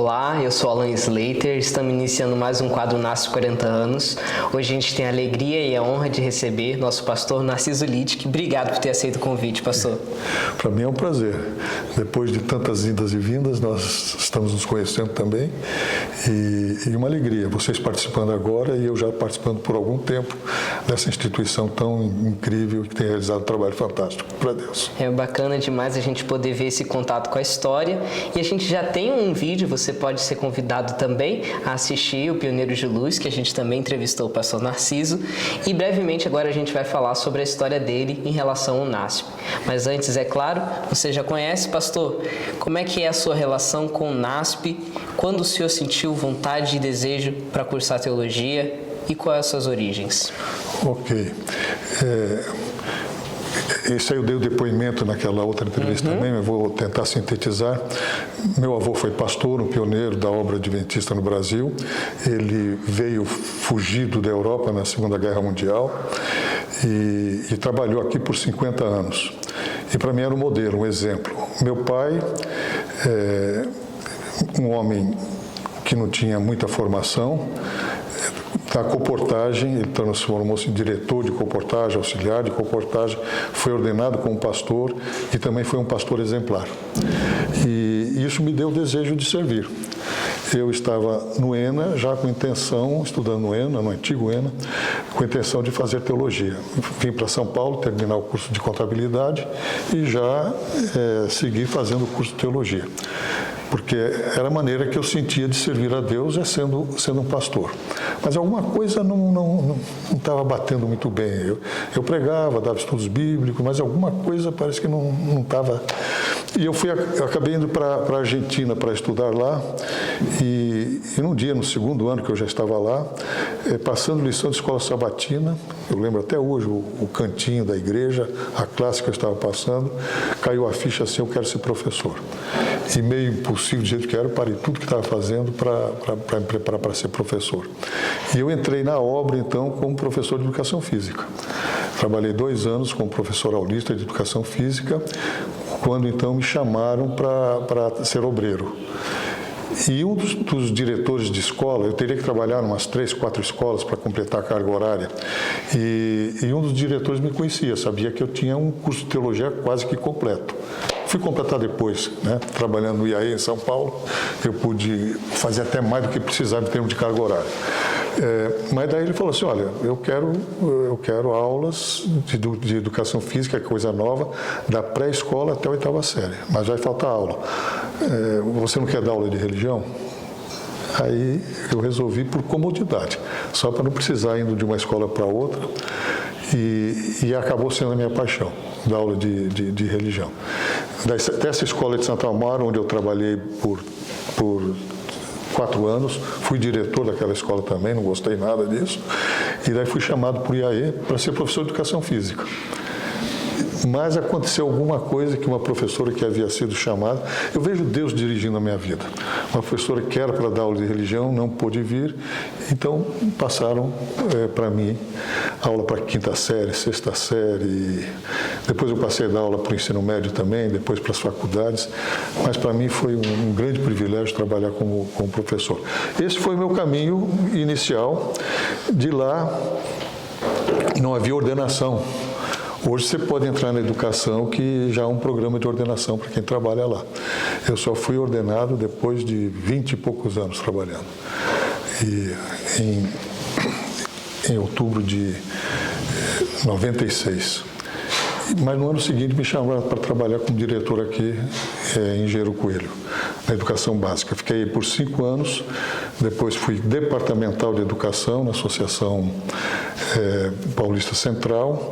Olá, eu sou Alan Slater, estamos iniciando mais um quadro Nasce 40 anos. Hoje a gente tem a alegria e a honra de receber nosso pastor Narciso Littke. Obrigado por ter aceito o convite, pastor. Para mim é um prazer. Depois de tantas idas e vindas, nós estamos nos conhecendo também e uma alegria. Vocês participando agora e eu já participando por algum tempo dessa instituição tão incrível que tem realizado um trabalho fantástico para Deus. É bacana demais a gente poder ver esse contato com a história e a gente já tem um vídeo, você pode ser convidado também a assistir o Pioneiro de Luz, que a gente também entrevistou o pastor Narciso, e brevemente agora a gente vai falar sobre a história dele em relação ao NASP. Mas antes, é claro, você já conhece, pastor, como é que é a sua relação com o NASP, quando o senhor sentiu vontade e desejo para cursar teologia e quais as suas origens? Ok. Esse aí eu dei o depoimento naquela outra entrevista também, mas vou tentar sintetizar. Meu avô foi pastor, um pioneiro da obra adventista no Brasil. Ele veio fugido da Europa na Segunda Guerra Mundial e trabalhou aqui por 50 anos. E para mim era um modelo, um exemplo. Meu pai, um homem que não tinha muita formação, na comportagem, ele transformou-se em diretor de comportagem, auxiliar de comportagem, foi ordenado como pastor e também foi um pastor exemplar. E isso me deu o desejo de servir. Eu estava no ENA, já com intenção, estudando no ENA, no antigo ENA, com intenção de fazer teologia. Vim para São Paulo terminar o curso de contabilidade e já segui fazendo o curso de teologia. Porque era a maneira que eu sentia de servir a Deus, sendo um pastor. Mas alguma coisa não estava batendo muito bem. Eu pregava, dava estudos bíblicos, mas alguma coisa parece que não estava... E eu acabei indo para a Argentina para estudar lá, e num dia, no segundo ano que eu já estava lá, passando lição de escola sabatina, eu lembro até hoje o cantinho da igreja, a classe que eu estava passando, caiu a ficha assim, eu quero ser professor. E meio impossível do jeito que era, eu parei tudo que estava fazendo para me preparar para ser professor. E eu entrei na obra, então, como professor de educação física. Trabalhei 2 anos como professor aulista de educação física, quando então me chamaram para ser obreiro. E um dos diretores de escola, eu teria que trabalhar em umas 3, 4 escolas para completar a carga horária, e um dos diretores me conhecia, sabia que eu tinha um curso de teologia quase que completo. Fui completar depois, né? Trabalhando no IAE em São Paulo, eu pude fazer até mais do que precisava em termos de carga horária. Mas daí ele falou assim, olha, eu quero aulas de educação física, que é coisa nova, da pré-escola até a 8ª série, mas vai faltar aula. Você não quer dar aula de religião? Aí eu resolvi por comodidade, só para não precisar indo de uma escola para outra, e acabou sendo a minha paixão, dar aula de religião. Dessa escola de Santo Amaro, onde eu trabalhei por 4 anos, fui diretor daquela escola também, não gostei nada disso, e daí fui chamado para o IAE para ser professor de educação física. Mas aconteceu alguma coisa que uma professora que havia sido chamada, eu vejo Deus dirigindo a minha vida. Uma professora que era para dar aula de religião, não pôde vir, então passaram para mim aula para 5ª série, 6ª série, depois eu passei a dar aula para o ensino médio também, depois para as faculdades, mas para mim foi um grande privilégio trabalhar como professor. Esse foi o meu caminho inicial. De lá não havia ordenação. Hoje você pode entrar na educação, que já há um programa de ordenação para quem trabalha lá. Eu só fui ordenado depois de 20 e poucos anos trabalhando. E em outubro de 96. Mas no ano seguinte me chamaram para trabalhar como diretor aqui em Engenheiro Coelho, na educação básica. Fiquei aí por 5 anos, depois fui departamental de educação na Associação Paulista Central.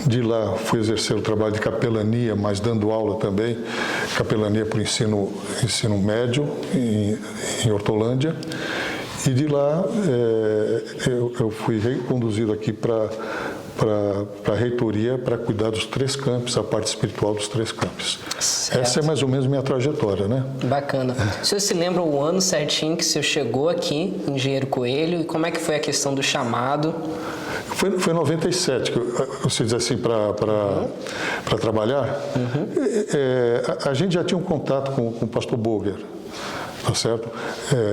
De lá fui exercer o trabalho de capelania, mas dando aula também, capelania para o ensino médio em Hortolândia. E de lá eu fui reconduzido aqui para a reitoria para cuidar dos 3 campos, a parte espiritual dos 3 campos. Certo. Essa é mais ou menos minha trajetória, né? Bacana. O senhor se lembra o ano certinho que o senhor chegou aqui, em Engenheiro Coelho, e como é que foi a questão do chamado? Foi em 97, você diz assim, para trabalhar. A gente já tinha um contato com o pastor Boger. tá certo?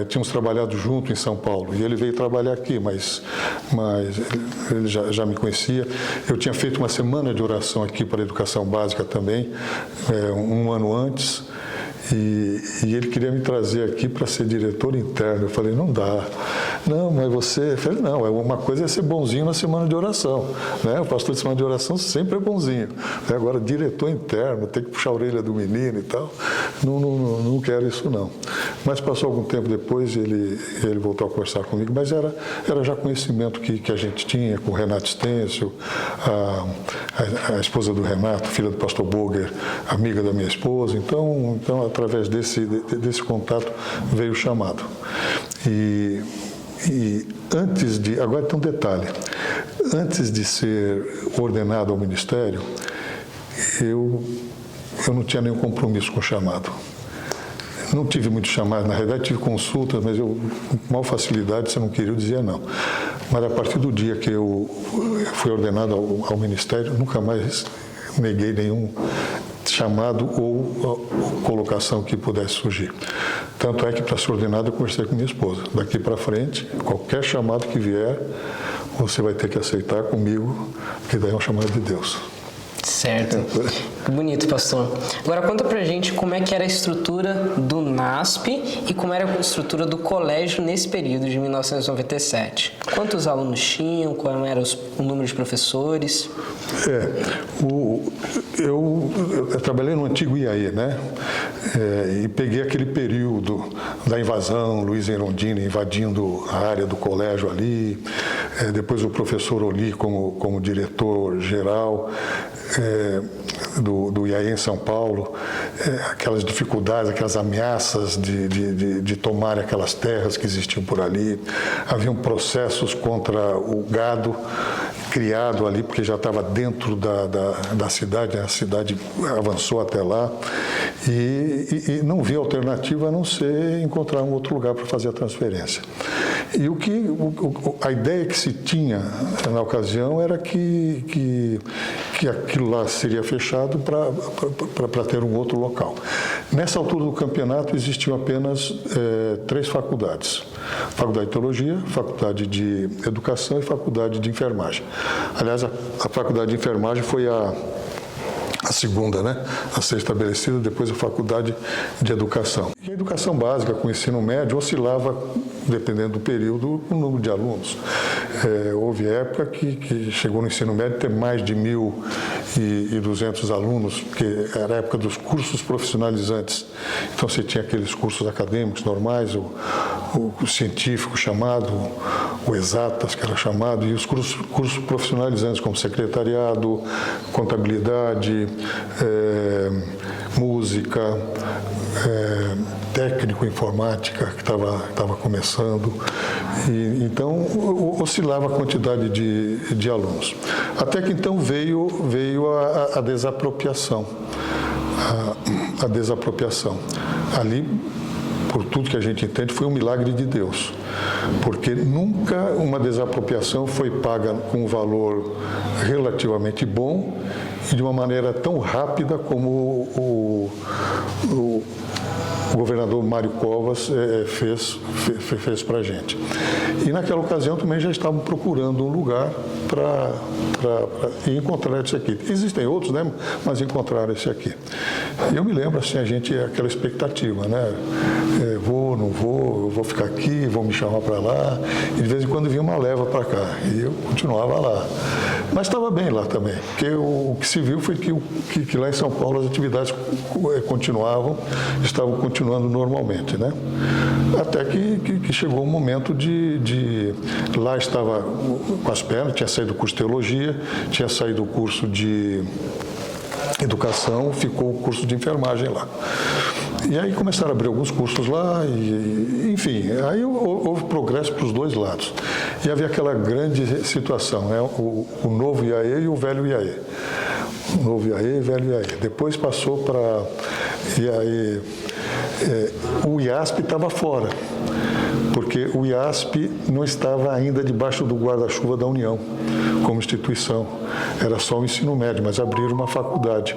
Tínhamos trabalhado junto em São Paulo e ele veio trabalhar aqui, mas ele já me conhecia. Eu tinha feito uma semana de oração aqui para a educação básica também, um ano antes. E ele queria me trazer aqui para ser diretor interno. Eu falei, não dá. Não, mas você... Eu falei, não, uma coisa é ser bonzinho na semana de oração, né? O pastor de semana de oração sempre é bonzinho. Agora, diretor interno, tem que puxar a orelha do menino e tal. Não quero isso, não. Mas passou algum tempo depois, ele voltou a conversar comigo, mas era já conhecimento que a gente tinha com o Renato Stêncio, a esposa do Renato, filha do pastor Boger, amiga da minha esposa. Então através desse contato veio o chamado. E antes de... Agora tem um detalhe. Antes de ser ordenado ao ministério, eu não tinha nenhum compromisso com o chamado. Não tive muito chamado, na realidade tive consultas, mas eu, com maior facilidade, se eu não queria, eu dizia não. Mas a partir do dia que eu fui ordenado ao ministério, nunca mais neguei nenhum chamado ou colocação que pudesse surgir. Tanto é que, para ser ordenado, eu conversei com minha esposa. Daqui para frente, qualquer chamado que vier, você vai ter que aceitar comigo, porque daí é um chamado de Deus. Certo. Bonito, pastor. Agora conta pra gente como é que era a estrutura do NASP e como era a estrutura do colégio nesse período de 1997. Quantos alunos tinham? Qual era o número de professores? Eu trabalhei no antigo IAE, né? E peguei aquele período da invasão, Luiz Erondini invadindo a área do colégio ali, depois o professor Oli como diretor-geral do IAE em São Paulo, aquelas dificuldades, aquelas ameaças de tomar aquelas terras que existiam por ali. Haviam processos contra o gado criado ali, porque já estava dentro da cidade, a cidade avançou até lá, e não havia alternativa a não ser encontrar um outro lugar para fazer a transferência. E a ideia que se tinha na ocasião era que aquilo lá seria fechado para ter um outro local. Nessa altura do campeonato existiam apenas 3 faculdades: Faculdade de Teologia, Faculdade de Educação e Faculdade de Enfermagem. Aliás, a Faculdade de Enfermagem foi a segunda, né, a ser estabelecida, depois a Faculdade de Educação. E a educação básica, com o ensino médio, oscilava, dependendo do período, o número de alunos. Houve época que chegou no ensino médio a ter mais de 1.200 alunos, porque era a época dos cursos profissionalizantes. Então, você tinha aqueles cursos acadêmicos normais, o científico chamado, o exatas, que era chamado, e os cursos profissionalizantes, como secretariado, contabilidade, música, técnico informática, que estava começando. E, então, oscilava a quantidade de alunos. Até que, então, veio a desapropriação. A desapropriação. Ali, por tudo que a gente entende, foi um milagre de Deus. Porque nunca uma desapropriação foi paga com um valor relativamente bom e de uma maneira tão rápida como o governador Mário Covas fez para a gente. E naquela ocasião também já estavam procurando um lugar para encontrar esse aqui. Existem outros, né? Mas encontraram esse aqui. E eu me lembro, assim, aquela expectativa, né? Vou, não vou, eu vou ficar aqui, vou me chamar para lá. E de vez em quando vinha uma leva para cá. E eu continuava lá. Mas estava bem lá também, porque o que se viu foi que lá em São Paulo as atividades continuavam, estavam continuando normalmente, né? Até que chegou o momento de... Lá estava com as pernas, tinha saído o curso de Teologia, tinha saído o curso de Educação, ficou o curso de Enfermagem lá. E aí começaram a abrir alguns cursos lá, enfim, aí houve progresso para os dois lados. E havia aquela grande situação, né? O novo IAE e o velho IAE. O novo IAE e o velho IAE. Depois passou para IAE. O IASP estava fora, porque o IASP não estava ainda debaixo do guarda-chuva da União, como instituição. Era só o ensino médio, mas abriram uma faculdade.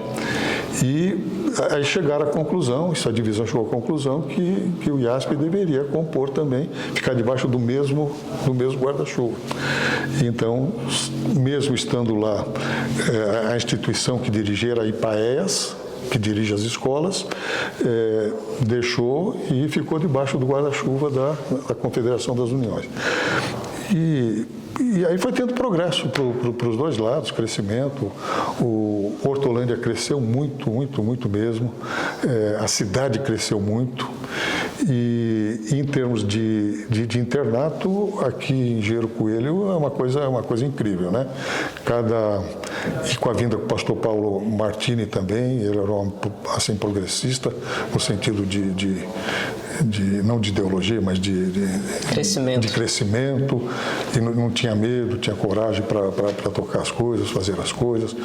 E aí chegaram à conclusão, essa divisão chegou à conclusão que o IASP deveria compor também, ficar debaixo do mesmo guarda-chuva. Então, mesmo estando lá, a instituição que dirigia era a IPAEAS, que dirige as escolas, deixou e ficou debaixo do guarda-chuva da Confederação das Uniões. E aí foi tendo progresso para os dois lados, crescimento. O Hortolândia cresceu muito, muito, muito mesmo. A cidade cresceu muito. E em termos de internato, aqui em Engenheiro Coelho é uma coisa incrível, né? E com a vinda do pastor Paulo Martini também, ele era um assim, progressista, no sentido não de ideologia, mas de crescimento, e não tinha medo, tinha coragem para tocar as coisas, fazer as coisas.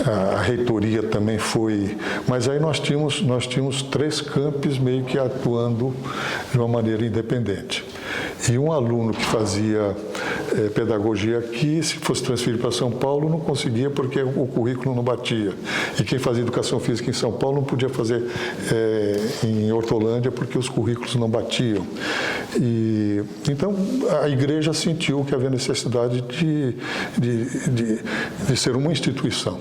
A reitoria também foi... Mas aí nós tínhamos 3 campos meio que atuando de uma maneira independente. E um aluno que fazia pedagogia aqui, se fosse transferido para São Paulo, não conseguia porque o currículo não batia. E quem fazia educação física em São Paulo não podia fazer em Hortolândia porque os currículos não batiam. Então, a igreja sentiu que havia necessidade de ser uma instituição.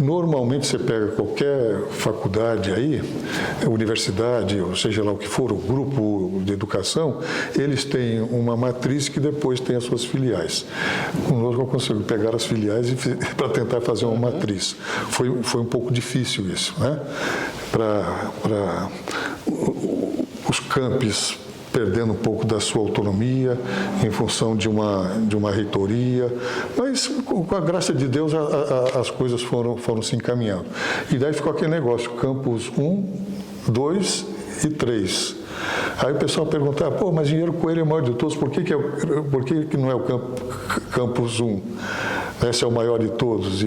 Normalmente, você pega qualquer faculdade aí, universidade, ou seja lá o que for, o grupo de educação, eles têm uma matriz que depois tem as suas filiais. Conosco eu consigo pegar as filiais para tentar fazer uma matriz. Foi um pouco difícil isso, né? Para os campos perdendo um pouco da sua autonomia em função de uma reitoria, mas com a graça de Deus as coisas foram se encaminhando. E daí ficou aquele negócio, campus 1, 2 e 3. Aí o pessoal perguntava, mas Engenheiro Coelho é o maior de todos, por que não é o campus 1? Esse é o maior de todos.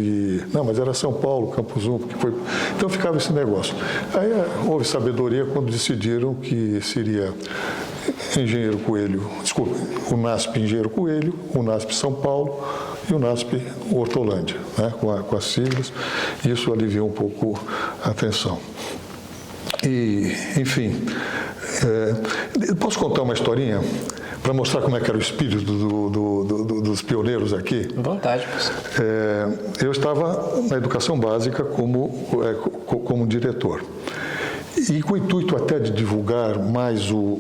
Não, mas era São Paulo, campus 1, porque foi... Então ficava esse negócio. Aí houve sabedoria quando decidiram que seria Engenheiro Coelho, desculpa, o NASP Engenheiro Coelho, o NASP São Paulo e o NASP Hortolândia, né, com as siglas. Isso aliviou um pouco a tensão. E, enfim, posso contar uma historinha para mostrar como é que era o espírito dos pioneiros aqui? À vontade, professor. Eu estava na educação básica como diretor. E com o intuito até de divulgar mais o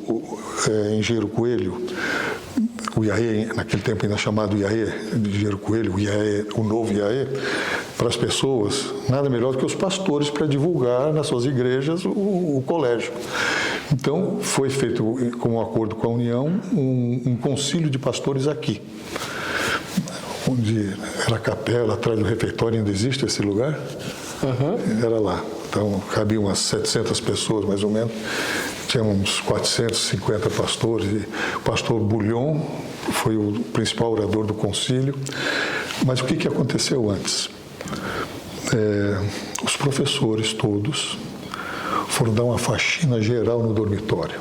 Engenheiro Coelho, o IAE, naquele tempo ainda chamado IAE, de Engenheiro Coelho, o novo IAE, para as pessoas, nada melhor do que os pastores para divulgar nas suas igrejas o colégio. Então, foi feito, com um acordo com a União, um concílio de pastores aqui, onde era a capela, atrás do refeitório, ainda existe esse lugar? Uhum. Era lá. Então, cabiam umas 700 pessoas, mais ou menos. Tinha uns 450 pastores. E o pastor Bulhon foi o principal orador do concílio. Mas o que aconteceu antes? Os professores todos foram dar uma faxina geral no dormitório.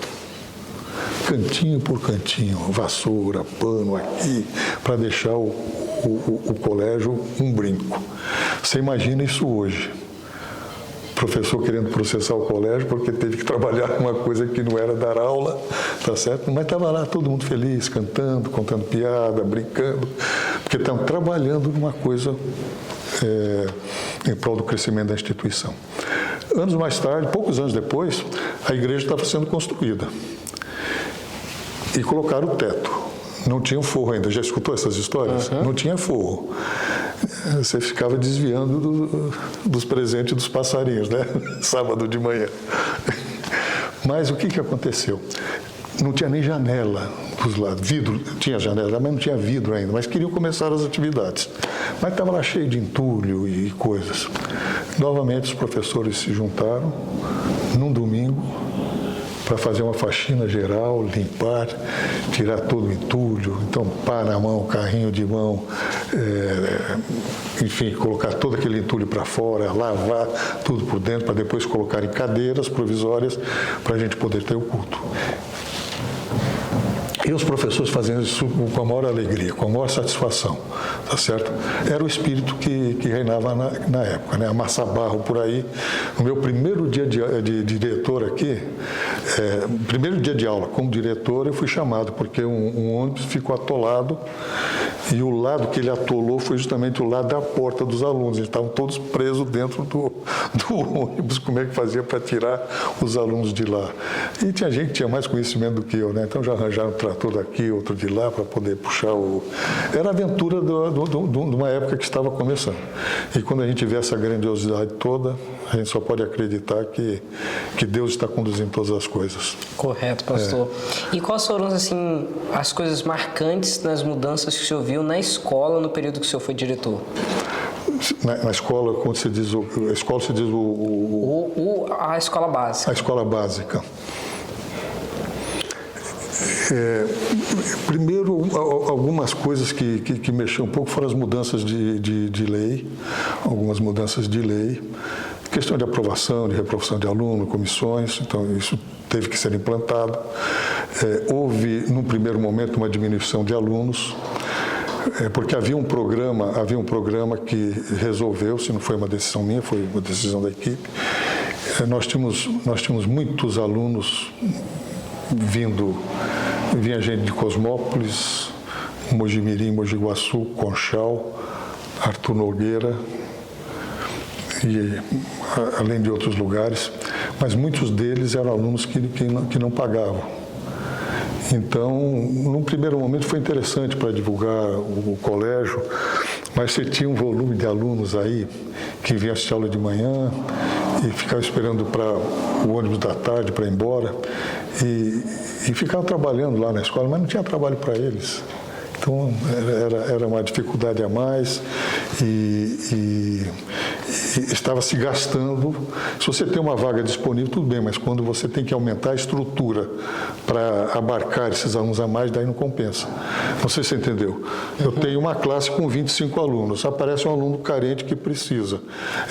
Cantinho por cantinho, vassoura, pano aqui, para deixar o colégio um brinco. Você imagina isso hoje. Professor querendo processar o colégio porque teve que trabalhar uma coisa que não era dar aula, tá certo? Mas estava lá todo mundo feliz, cantando, contando piada, brincando, porque estavam trabalhando numa coisa em prol do crescimento da instituição. Anos mais tarde, poucos anos depois, a igreja estava sendo construída e colocaram o teto. Não tinha forro ainda. Já escutou essas histórias? Uhum. Não tinha forro. Você ficava desviando dos presentes dos passarinhos, né? Sábado de manhã. Mas o que aconteceu? Não tinha nem janela dos lados. Vidro, tinha janela, mas não tinha vidro ainda. Mas queriam começar as atividades. Mas estava lá cheio de entulho e coisas. Novamente os professores se juntaram num domingo para fazer uma faxina geral, limpar, tirar todo o entulho, então pá na mão, carrinho de mão, enfim, colocar todo aquele entulho para fora, lavar tudo por dentro, para depois colocar em cadeiras provisórias para a gente poder ter o culto. E os professores fazendo isso com a maior alegria, com a maior satisfação, tá certo? Era o espírito que reinava na época, né? Amassar barro por aí. No meu primeiro dia de diretor aqui, primeiro dia de aula como diretor, eu fui chamado, porque um ônibus ficou atolado e o lado que ele atolou foi justamente o lado da porta dos alunos. Eles estavam todos presos dentro do ônibus. Como é que fazia para tirar os alunos de lá? E tinha gente que tinha mais conhecimento do que eu, né? Então já arranjaram um trator daqui, outro de lá, para poder puxar o... Era a aventura de uma época que estava começando. E quando a gente vê essa grandiosidade toda, a gente só pode acreditar que Deus está conduzindo todas as coisas. Correto, pastor. E quais foram, assim, as coisas marcantes nas mudanças que o senhor viu na escola no período que o senhor foi diretor? Na escola, quando se diz a escola, se diz a escola básica. A escola básica. Primeiro, algumas coisas que mexiam um pouco foram as mudanças de lei, algumas mudanças de lei, questão de aprovação, de reprovação de aluno, comissões, então isso teve que ser implantado. Houve, num primeiro momento, uma diminuição de alunos, porque havia um programa que resolveu, se não foi uma decisão minha, foi uma decisão da equipe. Nós tínhamos muitos alunos vinha gente de Cosmópolis, Mojimirim, Mogi Guaçu, Conchal, Arthur Nogueira, e além de outros lugares, mas muitos deles eram alunos que não pagavam. Então, num primeiro momento foi interessante para divulgar o colégio, mas você tinha um volume de alunos aí que vinham assistir aula de manhã e ficavam esperando para o ônibus da tarde para ir embora e ficavam trabalhando lá na escola, mas não tinha trabalho para eles. Então, era uma dificuldade a mais e estava se gastando. Se você tem uma vaga disponível, tudo bem, mas quando você tem que aumentar a estrutura para abarcar esses alunos a mais, daí não compensa. Não sei se você entendeu. Eu tenho uma classe com 25 alunos, aparece um aluno carente que precisa.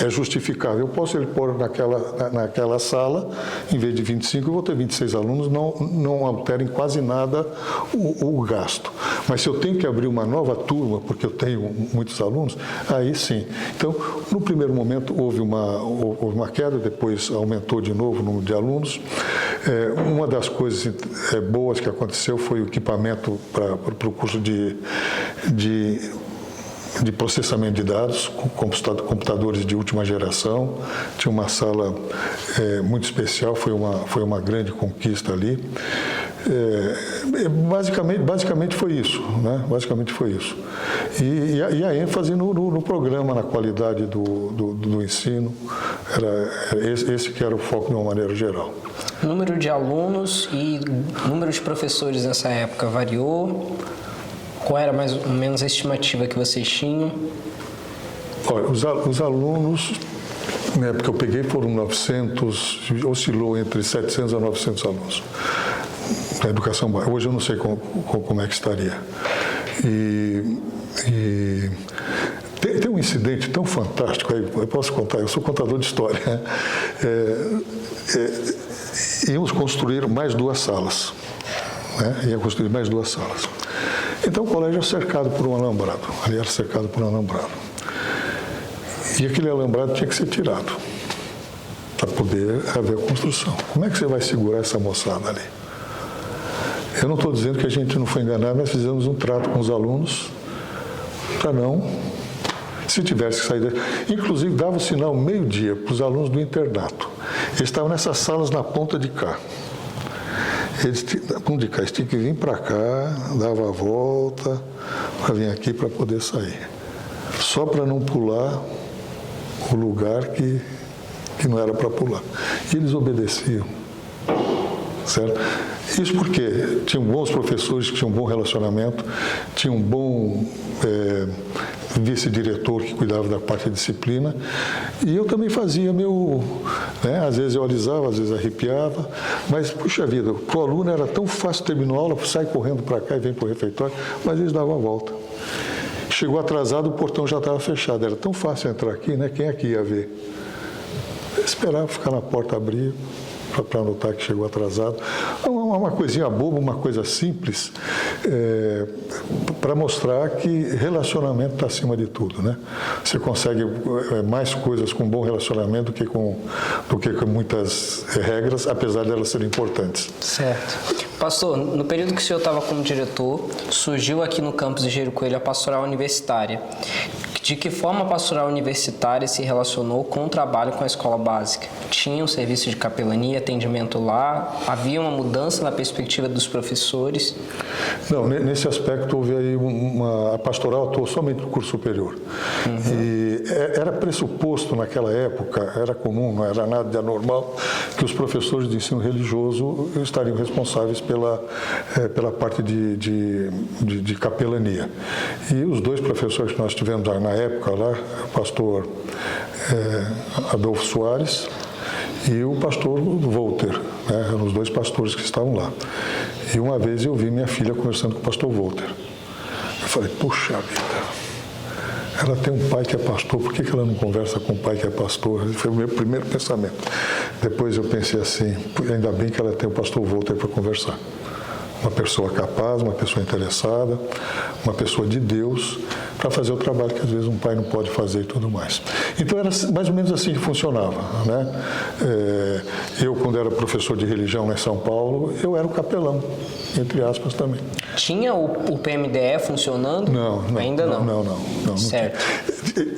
É justificável. Eu posso ele pôr naquela sala, em vez de 25, eu vou ter 26 alunos, não alterem quase nada o gasto. Mas se eu tenho que abrir uma nova turma, porque eu tenho muitos alunos, aí sim. Então, no primeiro momento houve uma queda, depois aumentou de novo o número de alunos. Uma das coisas boas que aconteceu foi o equipamento para o curso de processamento de dados, com computadores de última geração. Tinha uma sala muito especial, foi uma grande conquista ali. Basicamente foi isso, né? Basicamente foi isso. E a ênfase no programa, na qualidade do ensino, era esse que era o foco de uma maneira geral. Número de alunos e número de professores nessa época variou? Qual era mais ou menos a estimativa que vocês tinham? Olha, os alunos, na época que eu peguei, foram 900, oscilou entre 700 a 900 alunos na educação básica. Hoje eu não sei como é que estaria. Tem um incidente tão fantástico aí, eu posso contar, eu sou contador de história. Íamos construir mais 2 salas. Ia construir mais 2 salas. Então o colégio era cercado por um alambrado. Ali era cercado por um alambrado. E aquele alambrado tinha que ser tirado para poder haver a construção. Como é que você vai segurar essa moçada ali? Eu não estou dizendo que a gente não foi enganado, nós fizemos um trato com os alunos para não, se tivesse que sair daqui. Inclusive, dava o sinal meio-dia para os alunos do internato. Eles estavam nessas salas na ponta de cá. Eles tinham que vir para cá, dava a volta, para vir aqui para poder sair. Só para não pular o lugar que não era para pular. E eles obedeciam. Certo? Isso porque tinham bons professores que tinham um bom relacionamento, tinha um bom vice-diretor que cuidava da parte de disciplina, e eu também fazia às vezes eu alisava, às vezes arrepiava, mas, puxa vida, para o aluno era tão fácil terminar a aula, sai correndo para cá e vem para o refeitório, mas eles davam a volta. Chegou atrasado, o portão já estava fechado, era tão fácil entrar aqui, né? Quem aqui ia ver? Eu esperava ficar na porta, abrir, para notar que chegou atrasado. Uma coisinha boba, uma coisa simples, para mostrar que relacionamento está acima de tudo, né? Você consegue mais coisas com bom relacionamento do que com muitas regras, apesar de elas serem importantes. Certo. Pastor, no período que o senhor estava como diretor, surgiu aqui no campus de Engenheiro Coelho a pastoral universitária. De que forma a pastoral universitária se relacionou com o trabalho com a escola básica? Tinha um serviço de capelania, atendimento lá? Havia uma mudança na perspectiva dos professores? Não, nesse aspecto houve aí a pastoral atuou somente no curso superior. E era pressuposto naquela época, era comum, não era nada de anormal, que os professores de ensino religioso estariam responsáveis pela parte de capelania. E os dois professores que nós tivemos na época lá, o pastor Adolfo Soares e o pastor Volter, né? Eram os dois pastores que estavam lá. E uma vez eu vi minha filha conversando com o pastor Volter. Eu falei, puxa vida, ela tem um pai que é pastor, por que ela não conversa com o pai que é pastor? Esse foi o meu primeiro pensamento. Depois eu pensei assim, ainda bem que ela tem o pastor Volter para conversar. Uma pessoa capaz, uma pessoa interessada, uma pessoa de Deus, para fazer o trabalho que às vezes um pai não pode fazer e tudo mais. Então era mais ou menos assim que funcionava, né? Eu, quando era professor de religião lá em São Paulo, eu era o capelão, entre aspas também. Tinha o PMDE funcionando? Não. Ainda não? Não. Certo.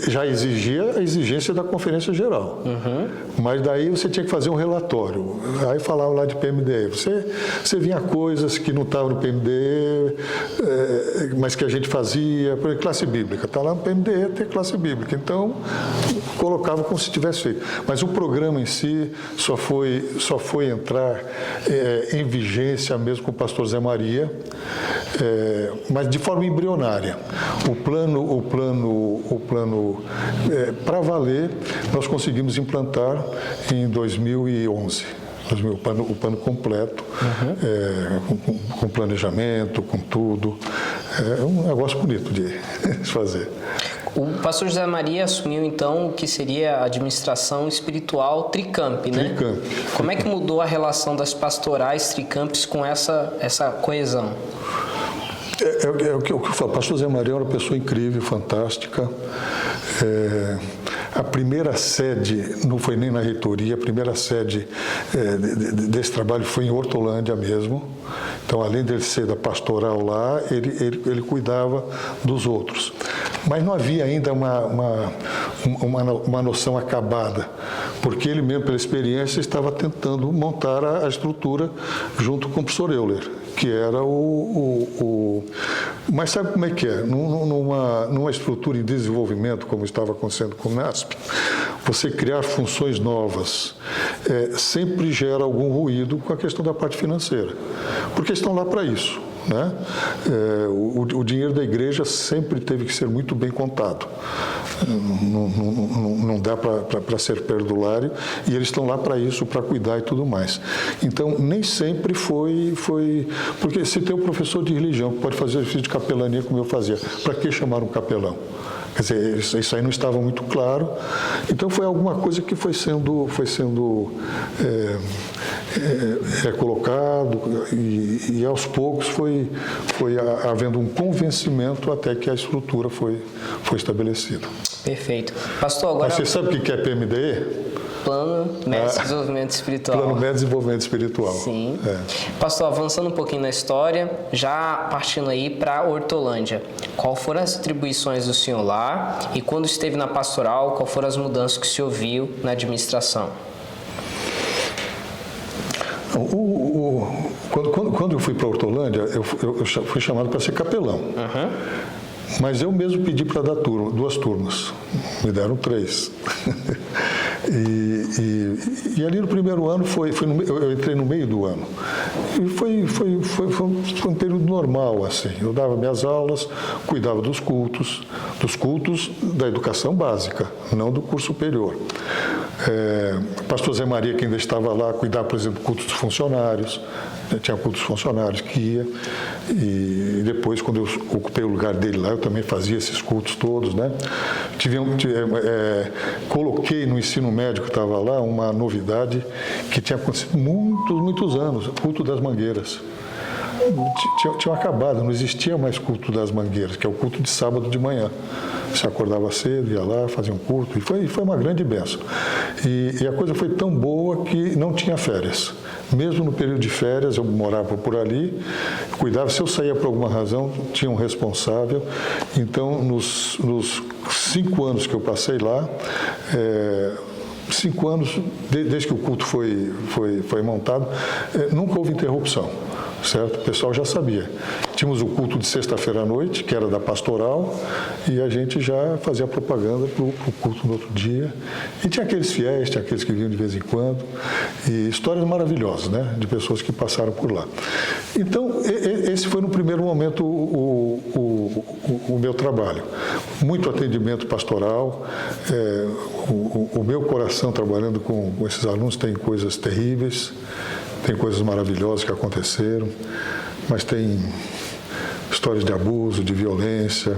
Já exigia a exigência da Conferência Geral. Mas daí você tinha que fazer um relatório. Aí falava lá de PMDE. Você vinha coisas que não estavam no PMDE, mas que a gente fazia, por exemplo, classe bíblica. Está lá no PMDE, tem classe bíblica. Então, colocava como se tivesse feito. Mas o programa em si só foi entrar em vigência mesmo com o pastor Zé Maria, mas de forma embrionária. O plano para valer, nós conseguimos implantar em 2011. O plano completo, com planejamento, com tudo. É um negócio bonito de fazer. O pastor José Maria assumiu, então, o que seria a administração espiritual Tricamp, né? Tricamp. Como é que mudou a relação das pastorais Tricamps com essa coesão? É o que eu falo. O pastor Zé Maria é uma pessoa incrível, fantástica. A primeira sede não foi nem na reitoria, a primeira sede desse trabalho foi em Hortolândia mesmo. Então, além dele ser da pastoral lá, ele cuidava dos outros. Mas não havia ainda uma noção acabada, porque ele mesmo, pela experiência, estava tentando montar a estrutura junto com o professor Euler, que era Mas sabe como é que é? Numa estrutura em desenvolvimento, como estava acontecendo com o NASP, você criar funções novas sempre gera algum ruído com a questão da parte financeira, porque estão lá para isso. Né? O dinheiro da igreja sempre teve que ser muito bem contado. Não dá para ser perdulário, e eles estão lá para isso, para cuidar e tudo mais. Então, nem sempre foi... Porque se tem um professor de religião que pode fazer exercício de capelania como eu fazia, para que chamar um capelão? Quer dizer, isso aí não estava muito claro. Então, foi alguma coisa que foi sendo colocado e aos poucos foi havendo um convencimento até que a estrutura foi estabelecida. Perfeito. Pastor, agora... Mas você sabe o que é PMDE? Plano Médio de Desenvolvimento Espiritual. Plano Médio de Desenvolvimento Espiritual. Sim. Pastor, avançando um pouquinho na história, já partindo aí para Hortolândia. Qual foram as atribuições do senhor lá e quando esteve na pastoral, qual foram as mudanças que o senhor viu na administração? Quando eu fui para Hortolândia, eu fui chamado para ser capelão. Mas eu mesmo pedi para dar 2 turmas. Me deram 3. E ali no primeiro ano, eu entrei no meio do ano. E foi um período normal, assim. Eu dava minhas aulas, cuidava dos cultos da educação básica, não do curso superior. O pastor Zé Maria, que ainda estava lá, cuidava, por exemplo, do culto dos funcionários. Tinha culto dos funcionários que ia. E depois, quando eu ocupei o lugar dele lá, eu também fazia esses cultos todos, né? Coloquei no ensino médio que estava lá uma novidade que tinha acontecido muitos anos, o culto das mangueiras. Tinha acabado, não existia mais culto das mangueiras, que é o culto de sábado de manhã. Você acordava cedo, ia lá, fazia um culto, e foi uma grande bênção. E a coisa foi tão boa que não tinha férias. Mesmo no período de férias, eu morava por ali, cuidava, se eu saía por alguma razão, tinha um responsável. Então, nos 5 anos que eu passei lá, 5 anos, desde que o culto foi montado, nunca houve interrupção. Certo? O pessoal já sabia. Tínhamos o culto de sexta-feira à noite, que era da pastoral, e a gente já fazia propaganda para o culto no outro dia. E tinha aqueles fiéis, tinha aqueles que vinham de vez em quando, e histórias maravilhosas, né? De pessoas que passaram por lá. Então, esse foi no primeiro momento o meu trabalho. Muito atendimento pastoral, o meu coração trabalhando com esses alunos tem coisas terríveis. Tem coisas maravilhosas que aconteceram, mas tem histórias de abuso, de violência,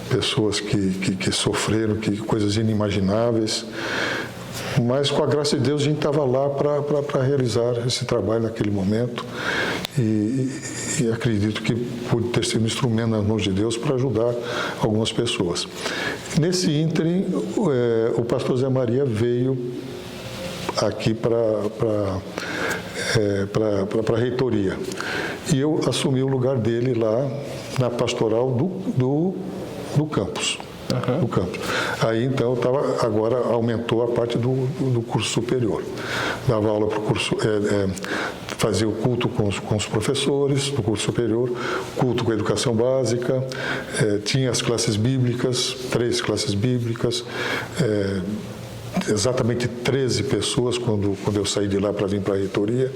pessoas que sofreram, coisas inimagináveis. Mas, com a graça de Deus, a gente estava lá para realizar esse trabalho naquele momento. E acredito que pude ter sido um instrumento nas mãos de Deus para ajudar algumas pessoas. Nesse ínterim, o pastor Zé Maria veio aqui para a reitoria. E eu assumi o lugar dele lá na pastoral do campus. Do campus. Aí, então, agora aumentou a parte do curso superior. Dava aula para o curso, fazia o culto com os professores do curso superior, culto com a educação básica, tinha as classes bíblicas, 3 classes bíblicas, exatamente 13 pessoas, quando eu saí de lá para vir para a reitoria,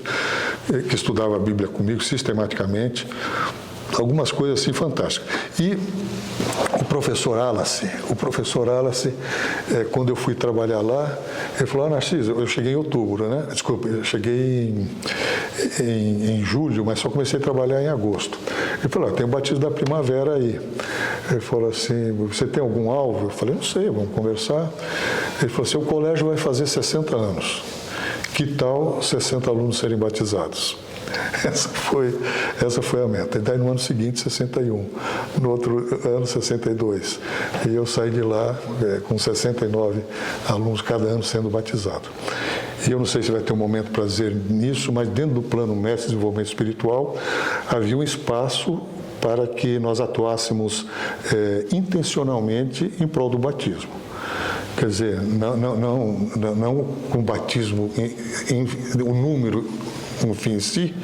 que estudava a Bíblia comigo sistematicamente. Algumas coisas assim fantásticas. E o professor Wallace, quando eu fui trabalhar lá, ele falou: Narciso, eu cheguei em outubro, né? Desculpa, eu cheguei em julho, mas só comecei a trabalhar em agosto. Ele falou: tem o batismo da primavera aí. Ele falou assim: você tem algum alvo? Eu falei: não sei, vamos conversar. Ele falou assim: o colégio vai fazer 60 anos. Que tal 60 alunos serem batizados? Essa foi a meta. E daí no ano seguinte, 61. No outro ano, 62. E eu saí de lá com 69 alunos cada ano sendo batizados. E eu não sei se vai ter um momento para dizer nisso, mas dentro do plano Mestre de Desenvolvimento Espiritual, havia um espaço para que nós atuássemos intencionalmente em prol do batismo. Quer dizer, não com batismo, o número no fim em si,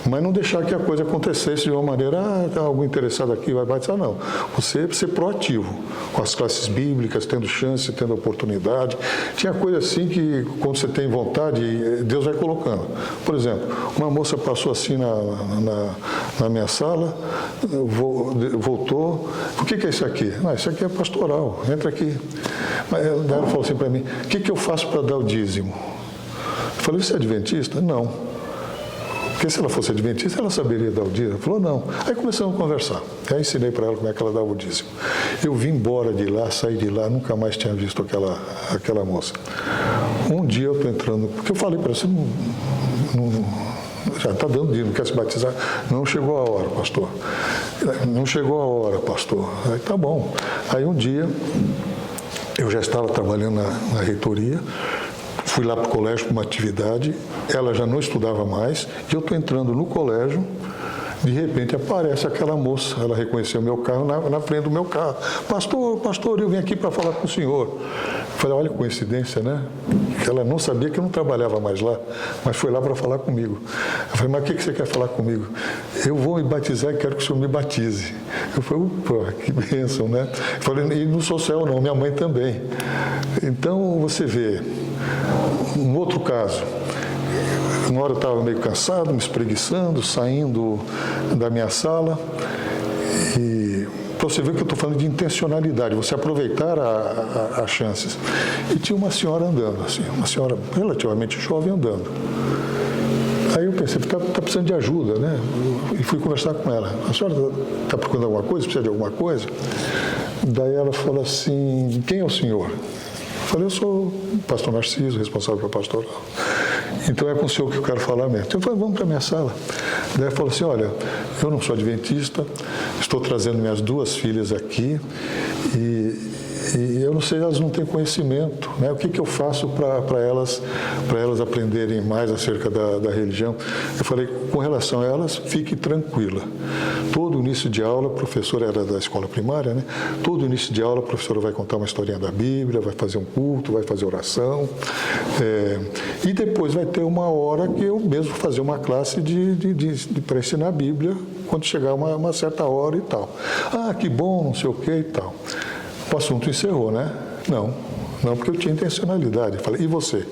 mas não deixar que a coisa acontecesse de uma maneira, está algum interessado aqui, vai batizar, não. Você ser proativo, com as classes bíblicas, tendo chance, tendo oportunidade. Tinha coisa assim que, quando você tem vontade, Deus vai colocando. Por exemplo, uma moça passou assim na minha sala, voltou: o que é isso aqui? Isso aqui é pastoral, entra aqui. Mas ela falou assim para mim: o que eu faço para dar o dízimo? Eu falei: você é adventista? Não. Porque se ela fosse adventista, ela saberia dar o dízimo. Ela falou: não. Aí começamos a conversar. Aí ensinei para ela como é que ela dava o dízimo. Eu vim embora de lá, saí de lá, nunca mais tinha visto aquela moça. Um dia eu estou entrando, porque eu falei para ela: você já está dando dízimo, quer se batizar? Não chegou a hora, pastor. Não chegou a hora, pastor. Aí tá bom. Aí um dia, eu já estava trabalhando na reitoria, fui lá para o colégio para uma atividade, ela já não estudava mais, e eu estou entrando no colégio, de repente aparece aquela moça, ela reconheceu o meu carro na frente do meu carro. Pastor, eu vim aqui para falar com o senhor. Eu falei: olha que coincidência, né? Ela não sabia que eu não trabalhava mais lá, mas foi lá para falar comigo. Eu falei: mas o que você quer falar comigo? Eu vou me batizar e quero que o senhor me batize. Eu falei: pô, que bênção, né? Eu falei: e não sou céu não, minha mãe também. Então, você vê, um outro caso, uma hora eu estava meio cansado, me espreguiçando, saindo da minha sala, e para você ver que eu estou falando de intencionalidade, você aproveitar as chances. E tinha uma senhora andando, assim, uma senhora relativamente jovem andando. Aí eu pensei, está precisando de ajuda, né? E fui conversar com ela. A senhora está procurando alguma coisa? Precisa de alguma coisa? Daí ela falou assim, quem é o senhor? Eu falei, eu sou o pastor Narciso, responsável pela pastoral. Então é com o senhor que eu quero falar mesmo. Eu falei, vamos para a minha sala. Daí ela falou assim, olha, eu não sou adventista, estou trazendo minhas 2 filhas aqui e eu não sei, elas não têm conhecimento, né? O que eu faço para elas aprenderem mais acerca da religião? Eu falei, com relação a elas, fique tranquila. Todo início de aula, a professora era da escola primária, né? Todo início de aula, a professora vai contar uma historinha da Bíblia, vai fazer um culto, vai fazer oração. E depois vai ter uma hora que eu mesmo vou fazer uma classe para ensinar a Bíblia, quando chegar uma certa hora e tal. Ah, que bom, não sei o que e tal. O assunto encerrou, né? Não, porque eu tinha intencionalidade. Eu falei, e você?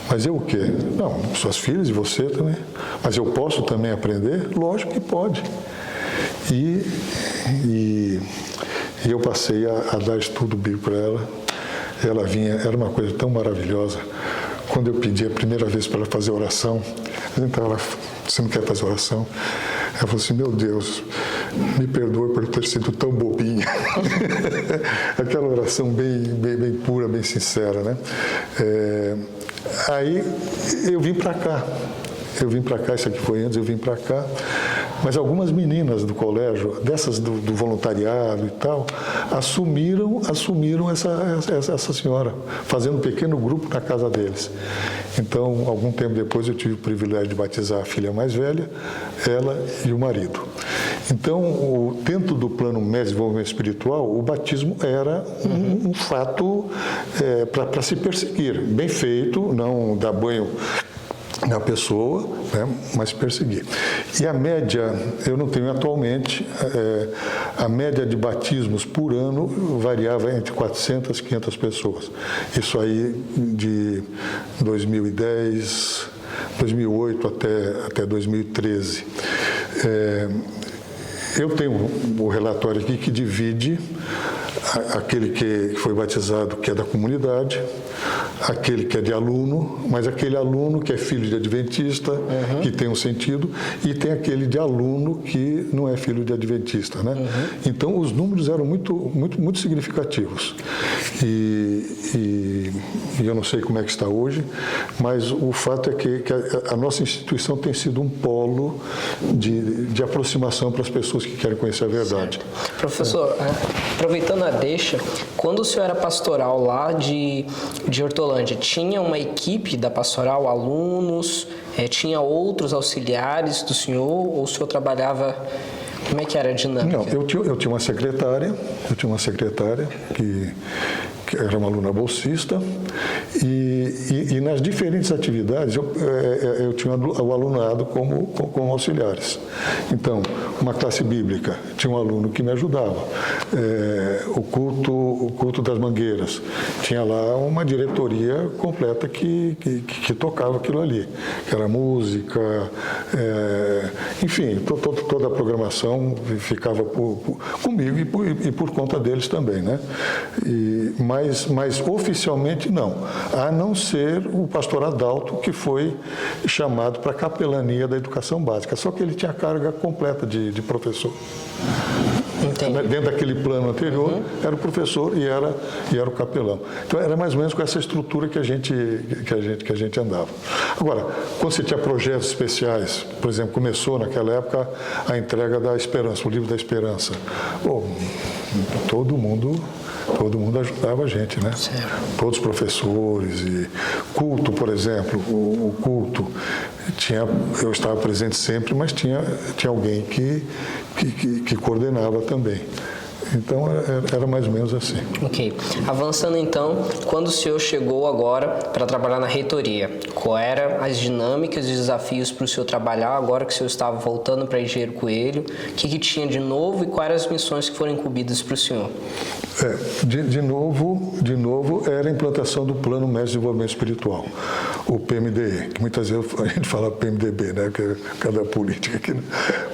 Mas eu o quê? Não, suas filhas e você também. Mas eu posso também aprender? Lógico que pode. E eu passei a dar estudo bíblico para ela. Ela vinha, era uma coisa tão maravilhosa. Quando eu pedi a primeira vez para ela fazer oração, então ela, você não quer fazer oração? Ela falou assim, meu Deus, me perdoe por ter sido tão bobinha. Aquela oração bem pura, bem sincera, né? Aí eu vim para cá. Isso aqui foi antes, eu vim para cá. Mas algumas meninas do colégio, dessas do voluntariado e tal, assumiram essa senhora, fazendo um pequeno grupo na casa deles. Então, algum tempo depois, eu tive o privilégio de batizar a filha mais velha, ela e o marido. Então, dentro do plano médio de desenvolvimento espiritual, o batismo era um fato para se perseguir. Bem feito, não dar banho na pessoa, né, mas perseguir. E a média, eu não tenho atualmente, a média de batismos por ano variava entre 400 e 500 pessoas. Isso aí de 2010, 2008 até 2013. Eu tenho o relatório aqui que divide aquele que foi batizado, que é da comunidade, aquele que é de aluno, mas aquele aluno que é filho de adventista, que tem um sentido, e tem aquele de aluno que não é filho de adventista, né? Então, os números eram muito significativos. E eu não sei como é que está hoje, mas o fato é que a nossa instituição tem sido um polo de aproximação para as pessoas que querem conhecer a verdade. Certo. Professor, aproveitando a deixa, quando o senhor era pastoral lá de Hortolândia, tinha uma equipe da pastoral, alunos, tinha outros auxiliares do senhor, ou o senhor trabalhava... Como é que era a dinâmica? Não, eu tinha uma secretária, que era uma aluna bolsista, e nas diferentes atividades eu tinha o alunado como auxiliares. Então, uma classe bíblica, tinha um aluno que me ajudava. O culto das mangueiras, tinha lá uma diretoria completa que tocava aquilo ali, que era música, enfim, toda a programação ficava comigo e por conta deles também, né? Mas oficialmente não, a não ser o pastor Adalto, que foi chamado para a capelania da educação básica, só que ele tinha a carga completa de professor. Entendi. Dentro daquele plano anterior, era o professor e era o capelão. Então, era mais ou menos com essa estrutura que a gente andava. Agora, quando você tinha projetos especiais, por exemplo, começou naquela época a entrega da Esperança, o livro da Esperança. Bom, todo mundo ajudava a gente, né? Certo. Todos os professores. E culto, por exemplo, o culto, eu estava presente sempre, mas tinha alguém que coordenava também. Então, era mais ou menos assim. Ok. Avançando então, quando o senhor chegou agora para trabalhar na reitoria, quais eram as dinâmicas e desafios para o senhor trabalhar agora que o senhor estava voltando para Engenheiro Coelho? O que tinha de novo e quais eram as missões que foram incumbidas para o senhor? De novo, era a implantação do Plano Mestre de Desenvolvimento Espiritual, o PMDE, que muitas vezes a gente fala PMDB, né? Que é cada política aqui, né?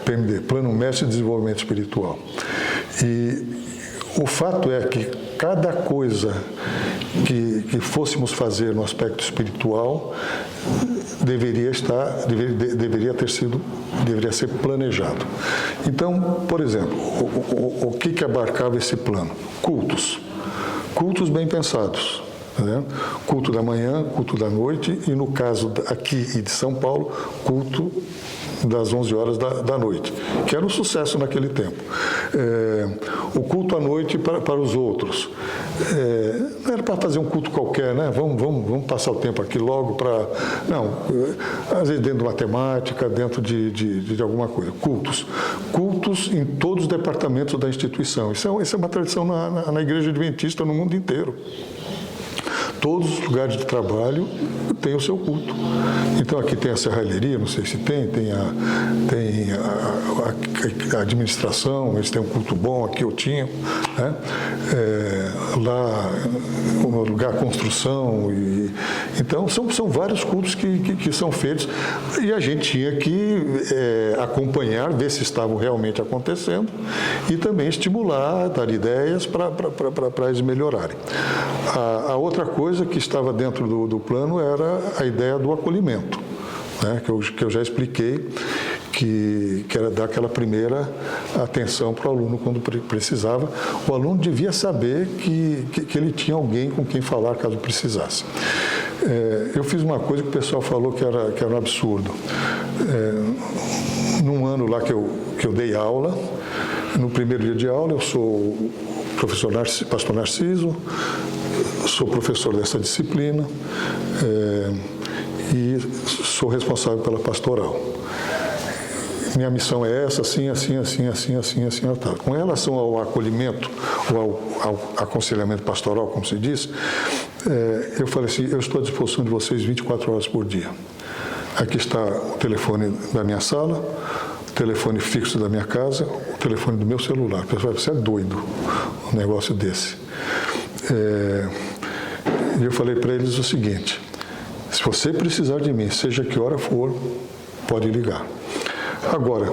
PMDE, Plano Mestre de Desenvolvimento Espiritual. E o fato é que cada coisa que fôssemos fazer no aspecto espiritual deveria ser planejado. Então, por exemplo, o que abarcava esse plano? Cultos bem pensados. Né? Culto da manhã, culto da noite e, no caso aqui e de São Paulo, culto das 11 horas da noite, que era um sucesso naquele tempo. O culto à noite para os outros. Não era para fazer um culto qualquer, né? Vamos passar o tempo aqui logo para... Não, às vezes dentro de matemática, dentro de alguma coisa. Cultos em todos os departamentos da instituição. Isso é uma tradição na Igreja Adventista no mundo inteiro. Todos os lugares de trabalho têm o seu culto. Então, aqui tem a serralheria, não sei se tem a administração, eles têm um culto bom, aqui eu tinha. Né? Lá, no lugar, construção. Então, são vários cultos que são feitos e a gente tinha que acompanhar, ver se estavam realmente acontecendo e também estimular, dar ideias para eles melhorarem. A outra coisa que estava dentro do plano era a ideia do acolhimento, né, que eu já expliquei, que era dar aquela primeira atenção para o aluno quando precisava. O aluno devia saber que ele tinha alguém com quem falar caso precisasse. Eu fiz uma coisa que o pessoal falou que era um absurdo. Num ano lá que eu dei aula, no primeiro dia de aula, eu sou pastor Narciso, sou professor dessa disciplina e sou responsável pela pastoral. Minha missão é essa, assim. Com relação ao acolhimento, ou ao aconselhamento pastoral, como se diz, eu falei assim, eu estou à disposição de vocês 24 horas por dia. Aqui está o telefone da minha sala, o telefone fixo da minha casa, o telefone do meu celular. O pessoal vai, você é doido, um negócio desse. E eu falei para eles o seguinte, se você precisar de mim, seja que hora for, pode ligar. Agora,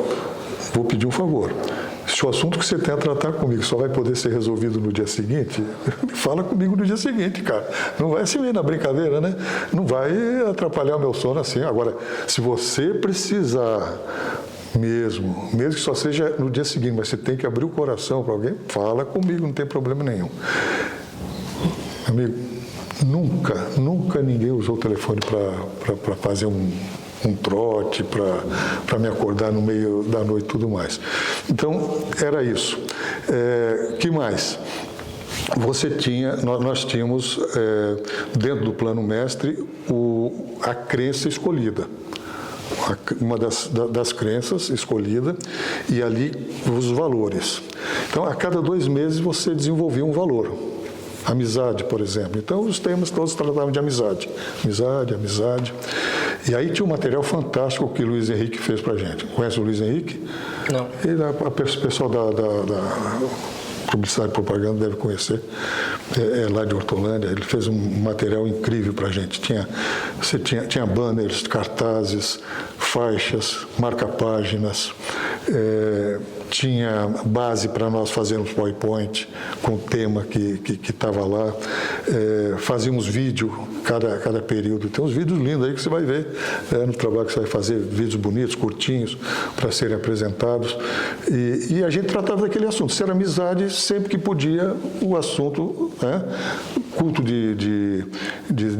vou pedir um favor. Se o assunto que você tem a tratar comigo só vai poder ser resolvido no dia seguinte, fala comigo no dia seguinte, cara. Não vai se ver na brincadeira, né? Não vai atrapalhar o meu sono assim. Agora, se você precisar mesmo que só seja no dia seguinte, mas você tem que abrir o coração para alguém, fala comigo, não tem problema nenhum. Amigo, nunca ninguém usou o telefone para fazer um trote, para me acordar no meio da noite e tudo mais. Então, era isso. Que mais? Nós tínhamos, dentro do plano mestre, a crença escolhida. Uma das crenças escolhida, e ali os valores. Então, a cada 2 meses você desenvolvia um valor. Amizade, por exemplo. Então, os temas todos tratavam de amizade. Amizade. E aí tinha um material fantástico que o Luiz Henrique fez para a gente. Conhece o Luiz Henrique? Não. O pessoal da publicidade e propaganda deve conhecer. É lá de Hortolândia. Ele fez um material incrível para a gente. Tinha banners, cartazes, faixas, marca-páginas, tinha base para nós fazermos PowerPoint com o tema que estava lá, fazíamos vídeo cada período. Tem uns vídeos lindos aí que você vai ver no trabalho que você vai fazer, vídeos bonitos, curtinhos, para serem apresentados. E a gente tratava daquele assunto. Se era amizade, sempre que podia, o assunto, culto de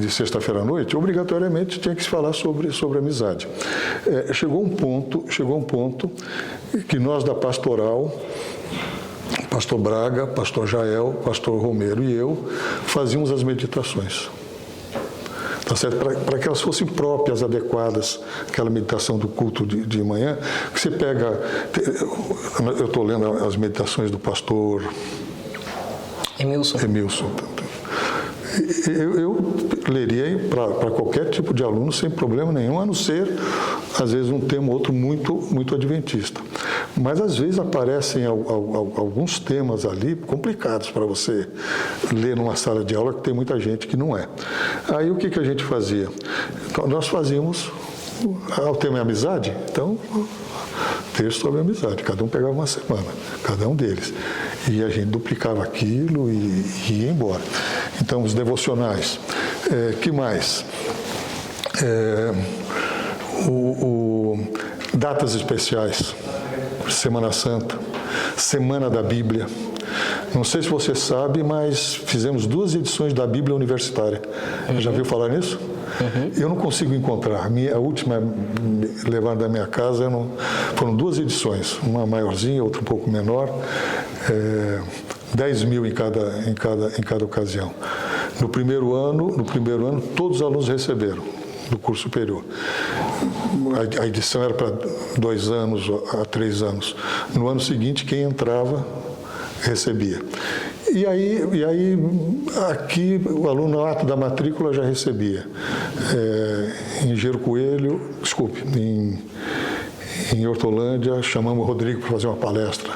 sexta-feira à noite, obrigatoriamente tinha que se falar sobre amizade. Chegou um ponto que nós da pastoral, pastor Braga, pastor Jael, pastor Romero e eu, fazíamos as meditações. tá certo? Para que elas fossem próprias, adequadas, aquela meditação do culto de manhã, que você pega, eu estou lendo as meditações do pastor Emilson. Eu leria para qualquer tipo de aluno sem problema nenhum, a não ser, às vezes, um tema ou outro muito adventista. Mas, às vezes, aparecem alguns temas ali complicados para você ler numa sala de aula, que tem muita gente que não é. Aí, o que a gente fazia? Então, nós fazíamos... o tema é amizade? Então, texto sobre amizade. Cada um pegava uma semana, cada um deles. E a gente duplicava aquilo e ia embora. Então, os devocionais. Que mais? Datas especiais. Semana Santa. Semana da Bíblia. Não sei se você sabe, mas fizemos 2 edições da Bíblia Universitária. Já viu falar nisso? Eu não consigo encontrar. A última levada da minha casa foram 2 edições, uma maiorzinha, outra um pouco menor, 10 mil em cada ocasião. No primeiro ano, todos os alunos receberam do curso superior. A edição era para 2 anos a 3 anos. No ano seguinte, quem entrava recebia. E aí aqui o aluno, no ato da matrícula, já recebia. Em Gero Coelho, em Hortolândia, chamamos o Rodrigo para fazer uma palestra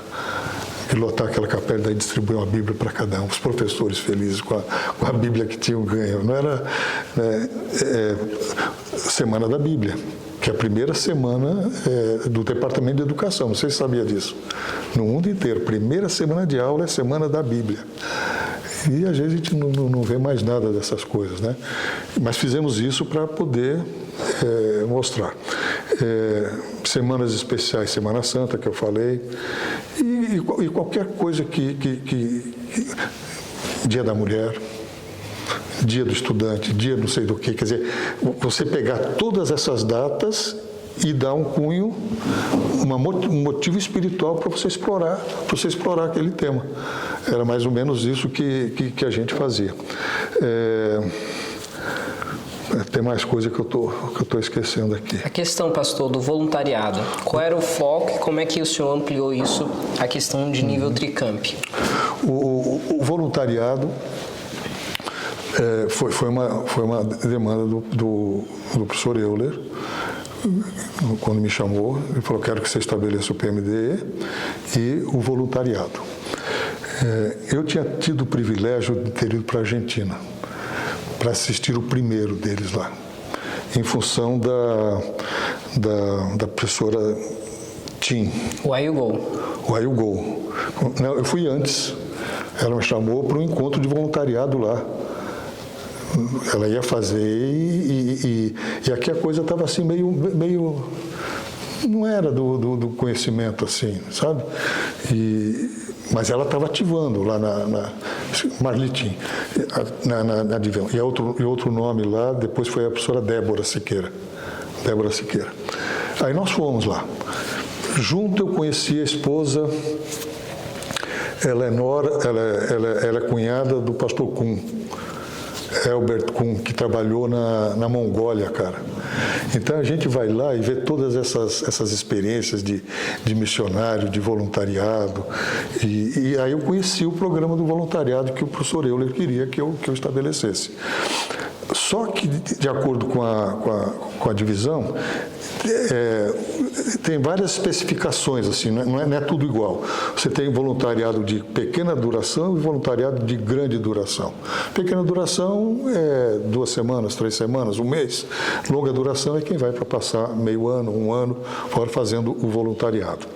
e lotar aquela capela, daí distribuir uma Bíblia para cada um. Os professores felizes com a Bíblia que tinham ganho. Não era Semana da Bíblia, que é a primeira semana do Departamento de Educação. Não sei se sabia disso. No mundo inteiro, primeira semana de aula é Semana da Bíblia. E às vezes a gente não vê mais nada dessas coisas, né? Mas fizemos isso para poder mostrar. Semanas especiais, Semana Santa, que eu falei, e qualquer coisa Dia da Mulher, Dia do Estudante, dia não sei do que, quer dizer, você pegar todas essas datas e dar um cunho, um motivo espiritual para você explorar aquele tema. Era mais ou menos isso que a gente fazia. Tem mais coisa que eu tô esquecendo aqui. A questão, pastor, do voluntariado. Qual era o foco e como é que o senhor ampliou isso, a questão de nível Tricamp? O voluntariado foi uma demanda do professor Euler, quando me chamou. Ele falou: quero que você estabeleça o PMDE e o voluntariado. Eu tinha tido o privilégio de ter ido para a Argentina para assistir o primeiro deles lá, em função da professora Tim. O Ayugol. Não, eu fui antes. Ela me chamou para um encontro de voluntariado lá. Ela ia fazer e aqui a coisa estava assim meio não era do conhecimento assim, sabe? Mas ela estava ativando lá na Marlitim, na Divião. E outro nome lá, depois foi a professora Débora Siqueira. Aí nós fomos lá. Junto eu conheci a esposa Eleonora, ela é cunhada do pastor Kuhn, Herbert Kuhn, que trabalhou na Mongólia, cara. Então a gente vai lá e vê todas essas experiências de missionário, de voluntariado. E aí eu conheci o programa do voluntariado que o professor Euler queria que eu estabelecesse. Só que, de acordo com a divisão, tem várias especificações, assim, não é tudo igual. Você tem voluntariado de pequena duração e voluntariado de grande duração. Pequena duração é 2 semanas, 3 semanas, 1 mês. Longa duração é quem vai para passar meio ano, 1 ano, fora fazendo o voluntariado.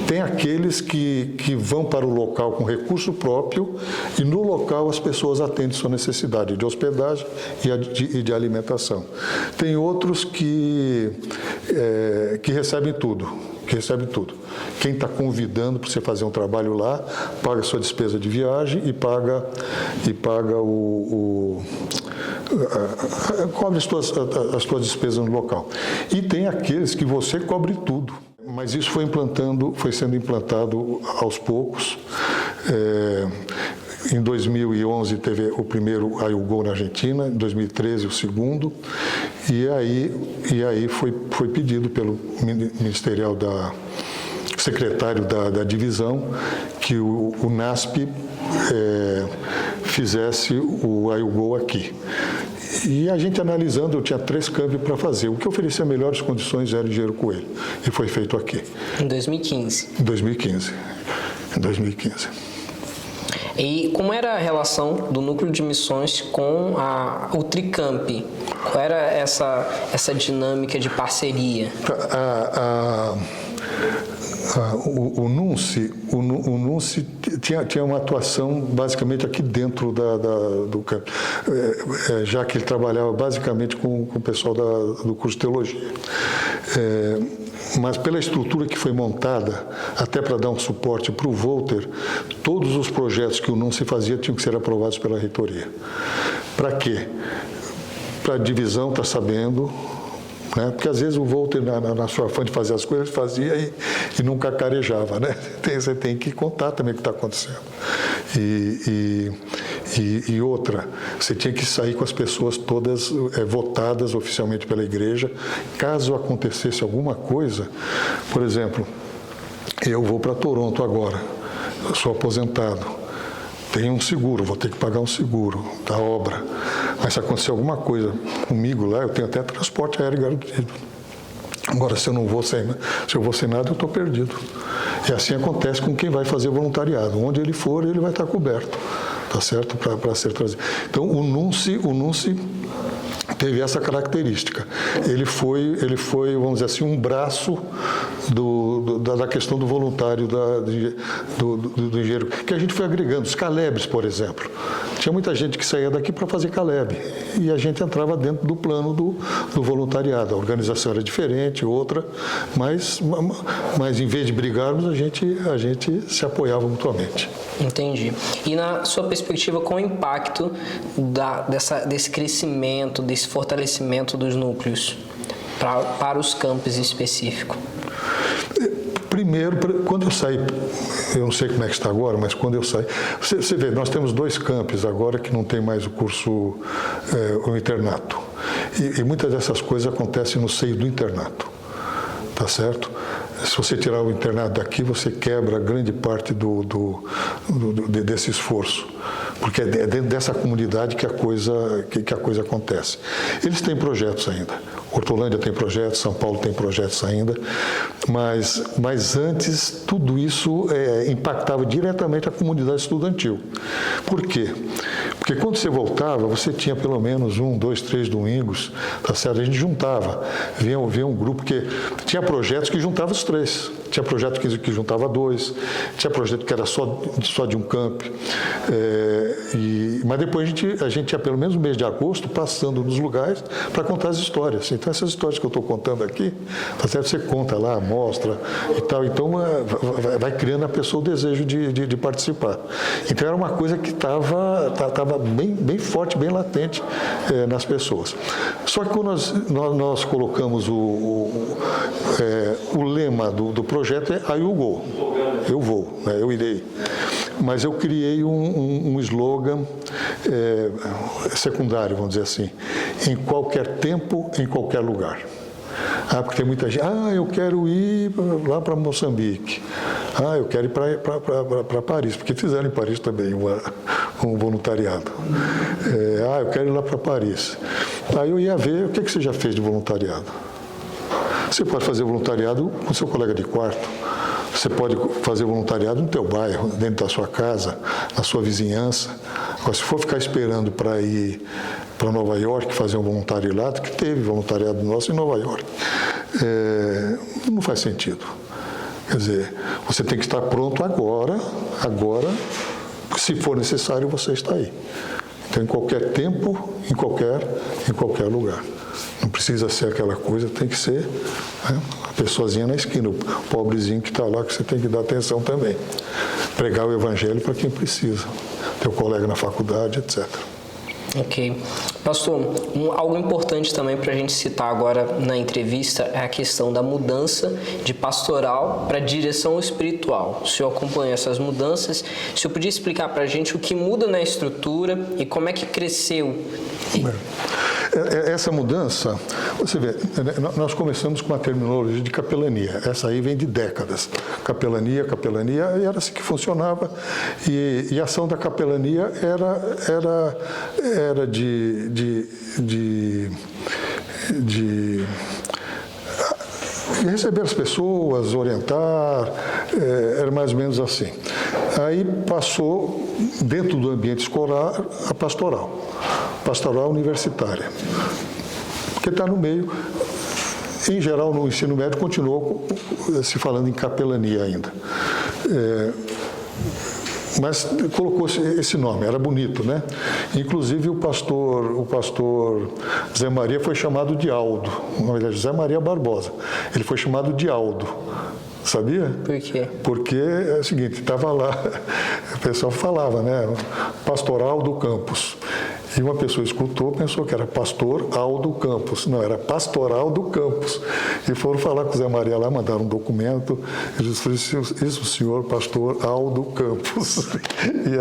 Tem aqueles que vão para o local com recurso próprio e no local as pessoas atendem sua necessidade de hospedagem e de alimentação. Tem outros que recebem tudo. Quem está convidando para você fazer um trabalho lá, paga a sua despesa de viagem e paga cobre as suas despesas no local. E tem aqueles que você cobre tudo. Mas isso foi sendo implantado aos poucos. Em 2011 teve o primeiro AIUGO na Argentina, em 2013 o segundo, e aí foi pedido pelo ministerial secretário da divisão que o NASP fizesse o AIUGO aqui. E a gente analisando, eu tinha 3 câmbios para fazer. O que oferecia melhores condições era o Engenheiro Coelho, e foi feito aqui. Em 2015? Em 2015. E como era a relação do núcleo de missões com o Tricamp? Qual era essa dinâmica de parceria? O NUNCE tinha uma atuação basicamente aqui dentro do campo, já que ele trabalhava basicamente com o pessoal do curso de teologia. Mas pela estrutura que foi montada, até para dar um suporte para o Volter, todos os projetos que o NUNCE fazia tinham que ser aprovados pela reitoria. Para quê? Para a divisão estar sabendo, né? Porque às vezes o Volter, na sua fã de fazer as coisas, fazia e nunca carejava, né? Você tem que contar também o que está acontecendo. E outra, você tinha que sair com as pessoas todas votadas oficialmente pela igreja. Caso acontecesse alguma coisa, por exemplo, eu vou para Toronto agora, eu sou aposentado, tenho um seguro, vou ter que pagar um seguro da obra. Mas se acontecer alguma coisa comigo lá, eu tenho até transporte aéreo garantido. Agora, se eu não vou sem nada, eu estou perdido. E assim acontece com quem vai fazer voluntariado. Onde ele for, ele vai estar coberto, tá certo? Para ser trazido. Então, o NUNCE teve essa característica. Ele foi, vamos dizer assim, um braço da questão do voluntário, do engenheiro, que a gente foi agregando. Os Calebs, por exemplo. Tinha muita gente que saía daqui para fazer Caleb, e a gente entrava dentro do plano do voluntariado. A organização era diferente, outra, mas em vez de brigarmos, a gente se apoiava mutuamente. Entendi. E na sua perspectiva, qual o impacto desse crescimento, desse fortalecimento dos núcleos para os campos em específico? Primeiro, quando eu saí, eu não sei como é que está agora, mas quando eu saí, você vê, nós temos 2 campos agora que não tem mais o curso, o internato. E muitas dessas coisas acontecem no seio do internato, tá certo? Se você tirar o internato daqui, você quebra grande parte desse esforço, porque é dentro dessa comunidade que a coisa acontece. Eles têm projetos ainda. Hortolândia tem projetos, São Paulo tem projetos ainda, mas antes tudo isso impactava diretamente a comunidade estudantil. Por quê? Porque quando você voltava, você tinha pelo menos 1, 2, 3 domingos, tá certo? A gente juntava, vinha um grupo que tinha projetos que juntavam os 3. Tinha projeto que juntava 2, tinha projeto que era só de um camp. Mas depois a gente ia pelo menos no mês de agosto passando nos lugares para contar as histórias. Então essas histórias que eu estou contando aqui, tá certo? Você conta lá, mostra e tal. Então vai criando na pessoa o desejo de participar. Então era uma coisa que estava bem forte, bem latente nas pessoas. Só que quando nós colocamos o lema do projeto é AIUGO, eu vou, né, eu irei. Mas eu criei um slogan secundário, vamos dizer assim, em qualquer tempo, em qualquer lugar. Porque tem muita gente, eu quero ir lá para Moçambique, eu quero ir para Paris, porque fizeram em Paris também um voluntariado. Eu quero ir lá para Paris. Aí eu ia ver, o que você já fez de voluntariado? Você pode fazer voluntariado com seu colega de quarto, você pode fazer voluntariado no teu bairro, dentro da sua casa, na sua vizinhança. Agora, se for ficar esperando para ir para Nova York fazer um voluntariado, que teve voluntariado nosso em Nova York, não faz sentido. Quer dizer, você tem que estar pronto agora, se for necessário, você está aí. Então, em qualquer tempo, em qualquer lugar. Não precisa ser aquela coisa, tem que ser a pessoazinha na esquina, o pobrezinho que está lá, que você tem que dar atenção também. Pregar o evangelho para quem precisa, teu colega na faculdade, etc. Ok. Pastor, algo importante também para a gente citar agora na entrevista é a questão da mudança de pastoral para direção espiritual. O senhor acompanha essas mudanças. O senhor podia explicar para a gente o que muda na estrutura e como é que cresceu? Essa mudança, você vê, nós começamos com a terminologia de capelania. Essa aí vem de décadas. Capelania, e era assim que funcionava. E a ação da capelania era de receber as pessoas, orientar, era mais ou menos assim. Aí passou, dentro do ambiente escolar, a pastoral universitária, porque está no meio. Em geral, no ensino médio, continuou se falando em capelania ainda. Mas colocou esse nome, era bonito, né? Inclusive o pastor Zé Maria foi chamado de Aldo, na verdade, Zé Maria Barbosa. Ele foi chamado de Aldo, sabia? Por quê? Porque é o seguinte, estava lá, o pessoal falava, né? Pastoral do Campus. E uma pessoa escutou, pensou que era pastor Aldo Campos. Não, era pastoral do Campus. E foram falar com o Zé Maria lá, mandaram um documento. Ele disse, isso, o senhor pastor Aldo Campos. E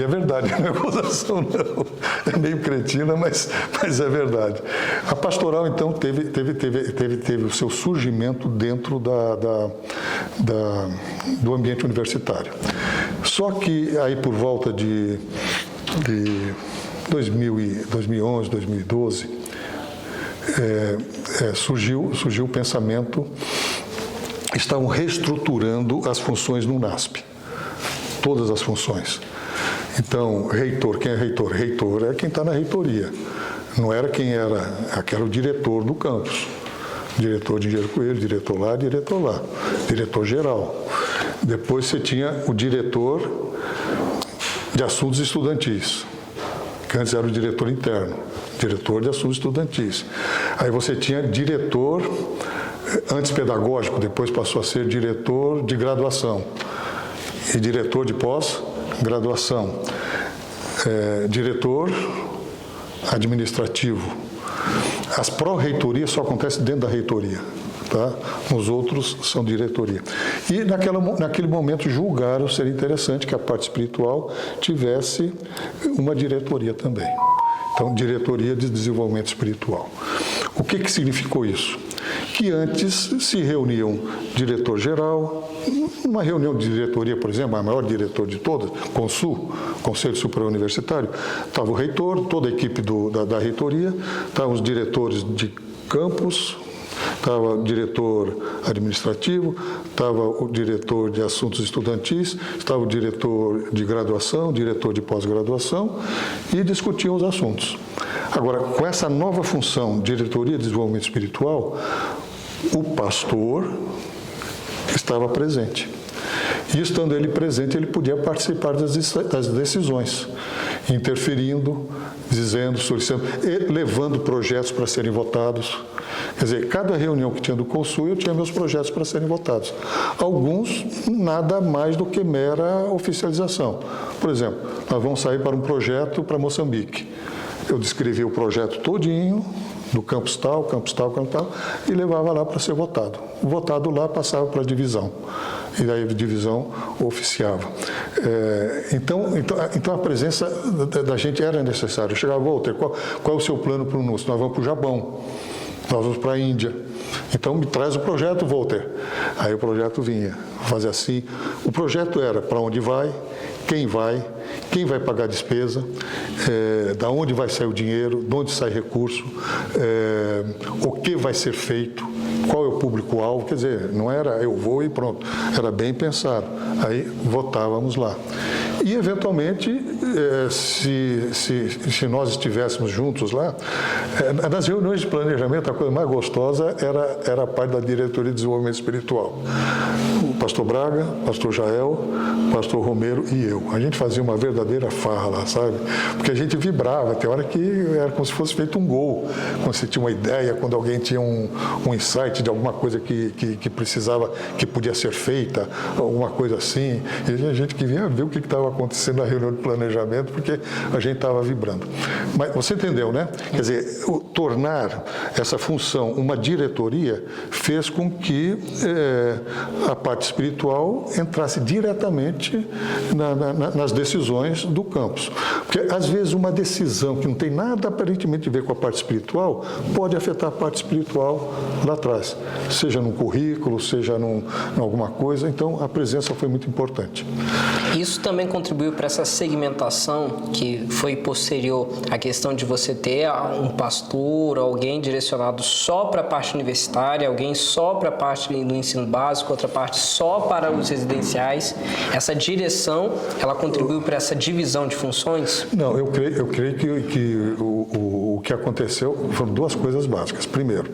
é verdade, não é acusação, não. É meio cretina, mas é verdade. A pastoral, então, teve o seu surgimento dentro do ambiente universitário. Só que aí, por volta de 2011, 2012, surgiu o pensamento, estavam reestruturando as funções no NASP, todas as funções. Então, reitor, quem é reitor? Reitor é quem está na reitoria, não era quem era o diretor do campus. Diretor de Engenheiro Coelho, diretor lá, diretor geral. Depois você tinha o diretor de assuntos estudantis, que antes era o diretor interno, diretor de assuntos estudantis. Aí você tinha diretor, antes pedagógico, depois passou a ser diretor de graduação e diretor de pós-graduação, diretor administrativo. As pró-reitorias só acontecem dentro da reitoria, tá? Os outros são diretoria. E naquele momento julgaram ser interessante que a parte espiritual tivesse uma diretoria também. Então, diretoria de desenvolvimento espiritual. O que significou isso? Que antes se reuniam diretor-geral, numa reunião de diretoria, por exemplo, a maior diretor de todas, Conselho Superior Universitário, estava o reitor, toda a equipe da reitoria, estavam os diretores de campus, estava o diretor administrativo, estava o diretor de assuntos estudantis, estava o diretor de graduação, diretor de pós-graduação, e discutiam os assuntos. Agora, com essa nova função, diretoria de desenvolvimento espiritual, o pastor estava presente. E estando ele presente, ele podia participar das decisões, interferindo, dizendo, solicitando, e levando projetos para serem votados. Quer dizer, cada reunião que tinha do Consul, eu tinha meus projetos para serem votados. Alguns, nada mais do que mera oficialização. Por exemplo, nós vamos sair para um projeto para Moçambique. Eu descrevi o projeto todinho, do campus tal, e levava lá para ser votado. Votado lá, passava para a divisão. E daí a divisão oficiava. Então a presença da gente era necessária. Eu chegava, Walter, qual é o seu plano para o NUS? Nós vamos para o Japão, nós vamos para a Índia. Então me traz o projeto, Walter. Aí o projeto vinha, fazer assim. O projeto era para onde vai, quem vai pagar a despesa, da onde vai sair o dinheiro, de onde sai recurso, o que vai ser feito, qual é o público-alvo. Quer dizer, não era eu vou e pronto, era bem pensado. Aí votávamos lá. E, eventualmente, se nós estivéssemos juntos lá, nas reuniões de planejamento, a coisa mais gostosa era a parte da diretoria de desenvolvimento espiritual. pastor Braga, pastor Jael, pastor Romero e eu. A gente fazia uma verdadeira farra lá, sabe? Porque a gente vibrava, tem hora que era como se fosse feito um gol, quando você tinha uma ideia, quando alguém tinha um insight de alguma coisa que precisava, que podia ser feita, alguma coisa assim. E a gente queria ver o que estava acontecendo na reunião de planejamento, porque a gente estava vibrando. Mas você entendeu, né? Quer dizer, tornar essa função uma diretoria fez com que a parte espiritual entrasse diretamente nas decisões do campus. Porque, às vezes, uma decisão que não tem nada aparentemente a ver com a parte espiritual pode afetar a parte espiritual lá atrás, seja num currículo, seja em alguma coisa. Então, a presença foi muito importante. Isso também contribuiu para essa segmentação que foi posterior à questão de você ter um pastor, alguém direcionado só para a parte universitária, alguém só para a parte do ensino básico, outra parte só para os residenciais. Essa direção, ela contribuiu para essa divisão de funções? Não, eu creio que o que aconteceu foram duas coisas básicas. Primeiro,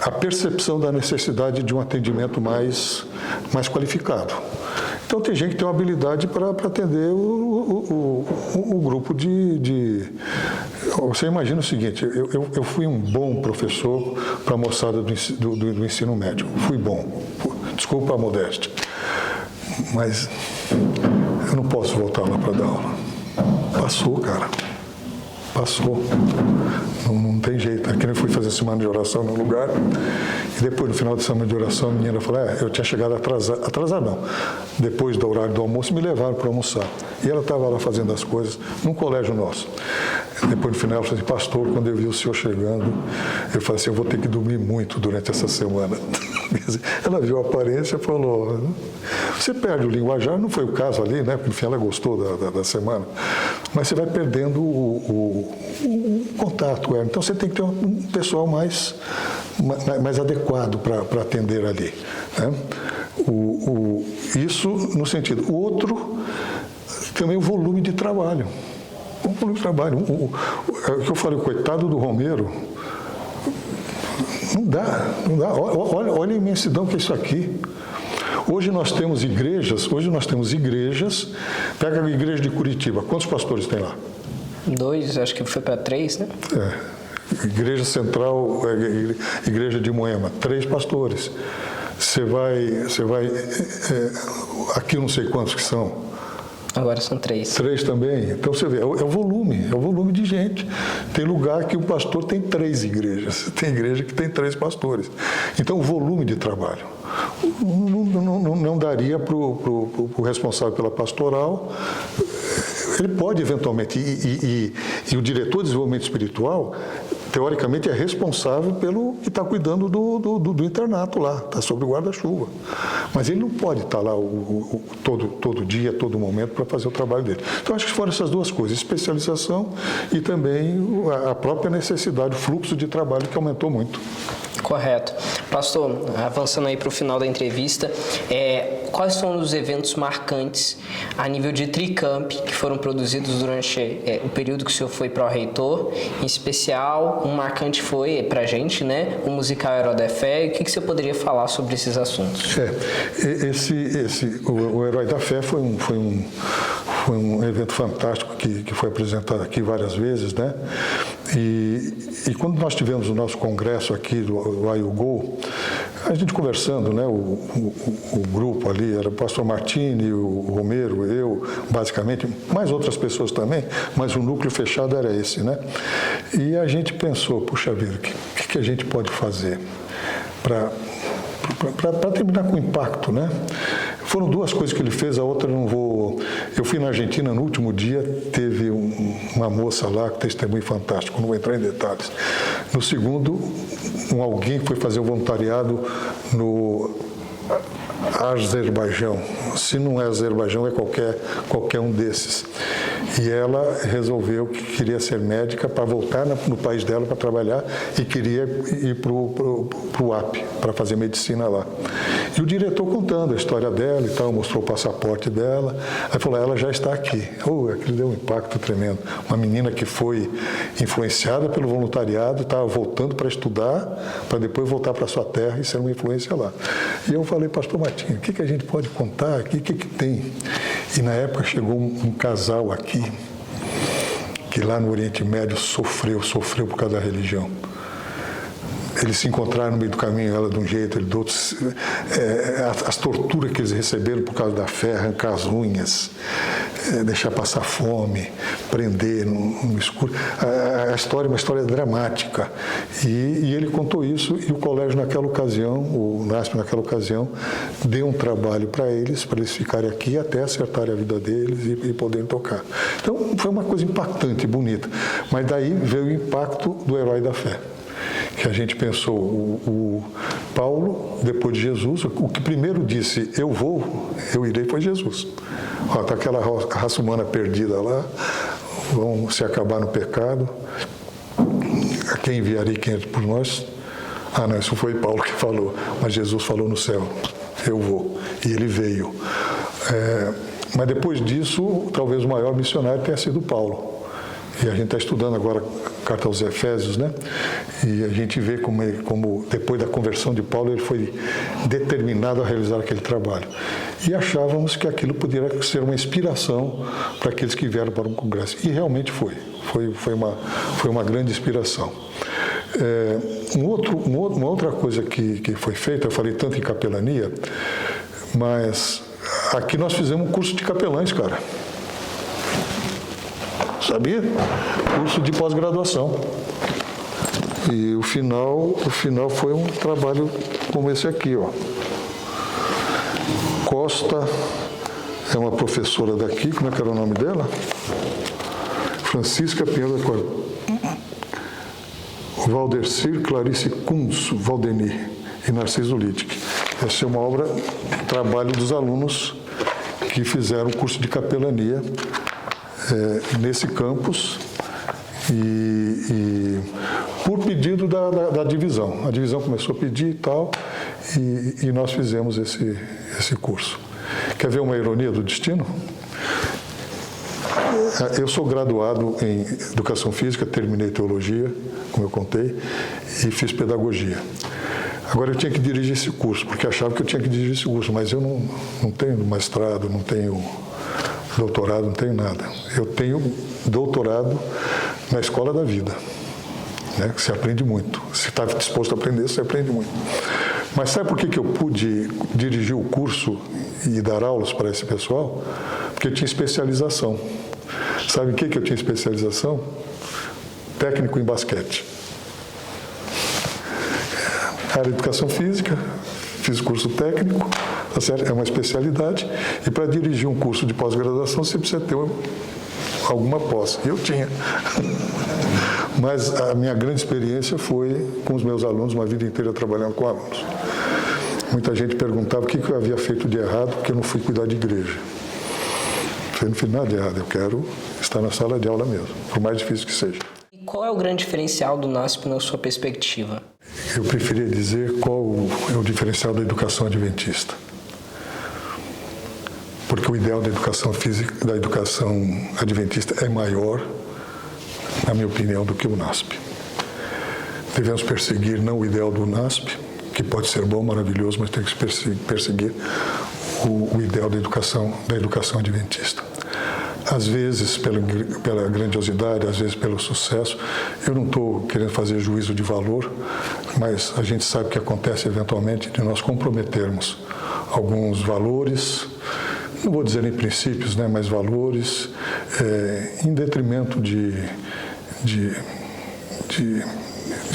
a percepção da necessidade de um atendimento mais qualificado. Então, tem gente que tem uma habilidade para atender o grupo de... Você imagina o seguinte, eu fui um bom professor para a moçada do ensino médio. Fui bom. Desculpa a modéstia. Mas eu não posso voltar lá para dar aula. Passou, cara. Passou. Não tem jeito. Aqui eu fui fazer semana de oração no lugar e depois, no final da semana de oração, a menina falou, eu tinha chegado atrasado não. Depois do horário do almoço, me levaram para almoçar. E ela estava lá fazendo as coisas num colégio nosso. Depois, no final, ela falou assim, pastor, quando eu vi o senhor chegando, eu falei assim, eu vou ter que dormir muito durante essa semana. Ela viu a aparência e falou, você perde o linguajar, não foi o caso ali, né? Porque no fim ela gostou da semana, mas você vai perdendo o contato com ela. Então você tem que ter um pessoal mais adequado para atender ali, né? Isso no sentido. O outro, também o volume de trabalho. O volume de trabalho. O que eu falei, o coitado do Romero, não dá. Olha a imensidão que é isso aqui. Hoje nós temos igrejas, pega a igreja de Curitiba, quantos pastores tem lá? 2, acho que foi para 3, né? Igreja Central, igreja de Moema, 3 pastores. Você vai aqui eu não sei quantos que são. Agora são 3. 3 também. Então você vê, é o volume de gente. Tem lugar que o pastor tem 3 igrejas, tem igreja que tem 3 pastores. Então o volume de trabalho não daria para o responsável pela pastoral. Ele pode eventualmente, e o diretor de desenvolvimento espiritual, teoricamente, é responsável pelo que está cuidando do internato lá, está sob o guarda-chuva. Mas ele não pode estar lá todo dia, todo momento, para fazer o trabalho dele. Então, acho que foram essas duas coisas, especialização e também a própria necessidade, o fluxo de trabalho que aumentou muito. Correto. Pastor, avançando aí para o final da entrevista, quais são os eventos marcantes a nível de Tricamp que foram produzidos durante o período que o senhor foi pró-reitor? Em especial, um marcante foi para a gente, né, o musical Herói da Fé. E o que você poderia falar sobre esses assuntos? O Herói da Fé foi um evento fantástico que foi apresentado aqui várias vezes, né? E quando nós tivemos o nosso congresso aqui do IUGO, a gente conversando, né? O grupo ali era o pastor Martini, o Romero, eu, basicamente, mais outras pessoas também, mas o núcleo fechado era esse, né? E a gente pensou, puxa vida, o que a gente pode fazer para terminar com impacto, né? Foram 2 coisas que ele fez, a outra eu não vou... Eu fui na Argentina no último dia, teve uma moça lá, que testemunho fantástico, não vou entrar em detalhes. No segundo, alguém foi fazer o voluntariado no Azerbaijão. Se não é Azerbaijão, é qualquer um desses. E ela resolveu que queria ser médica para voltar no país dela para trabalhar e queria ir para o AP, para fazer medicina lá. E o diretor contando a história dela e tal, mostrou o passaporte dela. Aí falou, ela já está aqui. Aquilo deu um impacto tremendo. Uma menina que foi influenciada pelo voluntariado, estava voltando para estudar, para depois voltar para sua terra e ser uma influência lá. E eu falei, pastor Martinho, o que a gente pode contar aqui? O que tem? E na época chegou um casal aqui, que lá no Oriente Médio sofreu por causa da religião. Eles se encontraram no meio do caminho, ela de um jeito, ele do outro. As torturas que eles receberam por causa da fé, arrancar as unhas, deixar passar fome, prender no escuro. A história é uma história dramática. E ele contou isso e o colégio naquela ocasião, o NASP naquela ocasião, deu um trabalho para eles ficarem aqui até acertarem a vida deles e poderem tocar. Então, foi uma coisa impactante, bonita. Mas daí veio o impacto do herói da fé. Que a gente pensou, o Paulo, depois de Jesus, o que primeiro disse, eu irei, foi Jesus. Está aquela raça humana perdida lá, vão se acabar no pecado, a quem enviarei quem é por nós? Não, isso foi Paulo que falou, mas Jesus falou no céu, eu vou, e ele veio. Mas depois disso, talvez o maior missionário tenha sido Paulo. E a gente está estudando agora a carta aos Efésios, né? E a gente vê como depois da conversão de Paulo, ele foi determinado a realizar aquele trabalho. E achávamos que aquilo poderia ser uma inspiração para aqueles que vieram para um congresso. E realmente foi. Foi uma grande inspiração. Uma outra coisa que foi feita, eu falei tanto em capelania, mas aqui nós fizemos um curso de capelães, cara. Sabia? Curso de pós-graduação. E o final foi um trabalho como esse aqui, ó. Costa é uma professora daqui, como é que era o nome dela? Francisca Pinheiro da Costa. Valdecir Clarice Kunz, Valdeni e Narciso Littke. Essa é uma obra, trabalho dos alunos que fizeram o curso de capelania nesse campus e por pedido da divisão. A divisão começou a pedir e tal, e nós fizemos esse curso. Quer ver uma ironia do destino? Eu sou graduado em Educação Física, terminei Teologia, como eu contei, e fiz Pedagogia. Agora eu tinha que dirigir esse curso, porque achava que eu tinha que dirigir esse curso, mas eu não tenho mestrado, não tenho doutorado, não tenho nada. Eu tenho doutorado na escola da vida, né? Que se aprende muito. Se está disposto a aprender, você aprende muito. Mas sabe por que eu pude dirigir o curso e dar aulas para esse pessoal? Porque eu tinha especialização. Sabe em que eu tinha especialização? Técnico em basquete. Área de Educação Física, fiz curso técnico, tá certo? É uma especialidade, e para dirigir um curso de pós-graduação você precisa ter alguma pós. Eu tinha. Mas a minha grande experiência foi com os meus alunos, uma vida inteira trabalhando com alunos. Muita gente perguntava o que eu havia feito de errado, porque eu não fui cuidar de igreja. Eu não fiz nada de errado, eu quero estar na sala de aula mesmo, por mais difícil que seja. E qual é o grande diferencial do NASP na sua perspectiva? Eu preferia dizer qual é o diferencial da educação adventista. Porque o ideal da educação física, da educação adventista é maior, na minha opinião, do que o NASP. Devemos perseguir não o ideal do NASP, que pode ser bom, maravilhoso, mas tem que perseguir o ideal da educação adventista. Às vezes pela grandiosidade, às vezes pelo sucesso. Eu não estou querendo fazer juízo de valor, mas a gente sabe que acontece eventualmente de nós comprometermos alguns valores, não vou dizer em princípios, né, mas valores em detrimento de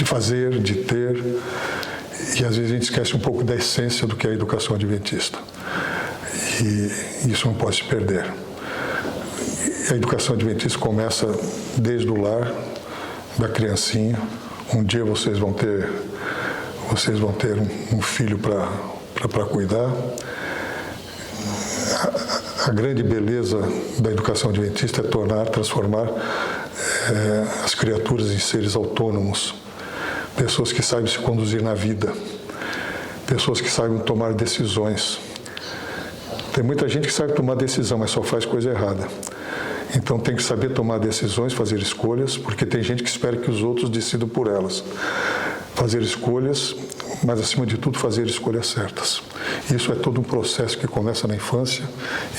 fazer, de ter, e às vezes a gente esquece um pouco da essência do que é a educação adventista. E isso não pode se perder. A educação adventista começa desde o lar, da criancinha. Um dia vocês vão ter um filho para cuidar. A grande beleza da educação adventista é transformar as criaturas em seres autônomos, pessoas que saibam se conduzir na vida, pessoas que saibam tomar decisões. Tem muita gente que sabe tomar decisão, mas só faz coisa errada. Então tem que saber tomar decisões, fazer escolhas, porque tem gente que espera que os outros decidam por elas. Fazer escolhas, mas acima de tudo fazer escolhas certas. Isso é todo um processo que começa na infância